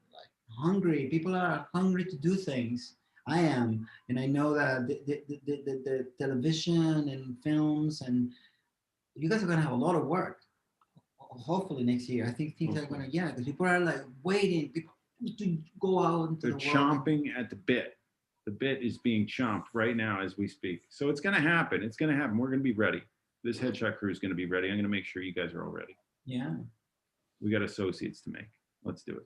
hungry. People are hungry to do things. I am, and I know that the television and films, and you guys are gonna have a lot of work. Hopefully next year, I think things are gonna, because people are like waiting to go out into They're the world. chomping at the bit. The bit is being chomped right now as we speak. So it's gonna happen. It's gonna happen. We're gonna be ready. This headshot crew is gonna be ready. I'm gonna make sure you guys are all ready. Yeah. We got associates to make. Let's do it.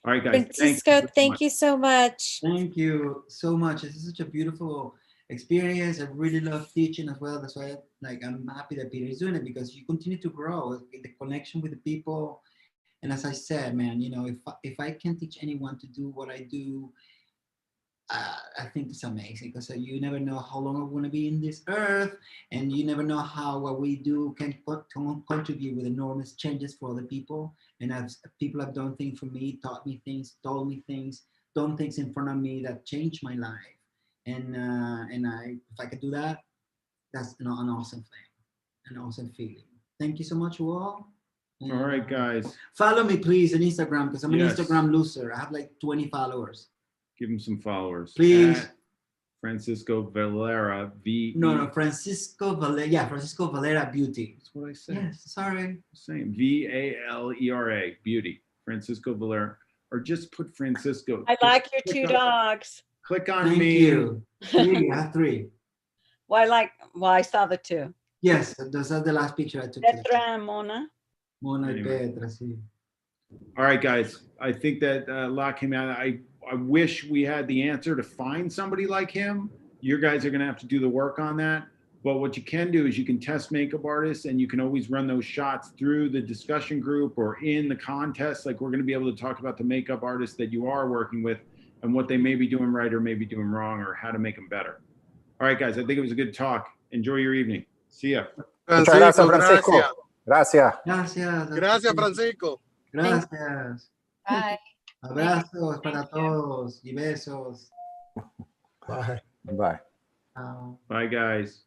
All right, guys. Francisco, thank you so much. Thank you so much. This is such a beautiful experience. I really love teaching as well. That's why I'm happy that Peter is doing it, because you continue to grow the connection with the people. And as I said, man, if I can teach anyone to do what I do, I think it's amazing, because you never know how long we're going to be in this earth, and you never know how what we do can contribute with enormous changes for other people. And as people have done things for me, taught me things, told me things, done things in front of me that changed my life. And if I could do that, that's an awesome thing, an awesome feeling. Thank you so much, you all. And, All right, guys. Follow me, please, on Instagram, because I'm an Yes. Instagram loser. I have like 20 followers. Give him some followers. Please. At Francisco Valera, No, Francisco Valera. Yeah, Francisco Valera Beauty. That's what I said. Yes, sorry. Same. Valera, Beauty. Francisco Valera. Or just put Francisco. I like your Click two on- dogs. Click on Thank me. you. Three, I have three. Well, I saw the two. Yes, those are the last picture I took today. Petra and Mona. Mona y Anyway. Petra, sí. All right, guys. I think that a lot came out. I wish we had the answer to find somebody like him. You guys are going to have to do the work on that. But what you can do is you can test makeup artists, and you can always run those shots through the discussion group or in the contest. Like, we're going to be able to talk about the makeup artists that you are working with and what they may be doing right or may be doing wrong, or how to make them better. All right, guys. I think it was a good talk. Enjoy your evening. See ya. Muchas gracias, Francisco. Gracias. Gracias. Gracias, Francisco. Gracias. Bye. Abrazos para todos y besos. Bye. Bye. Chao. Bye, guys.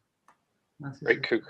Gracias. Great.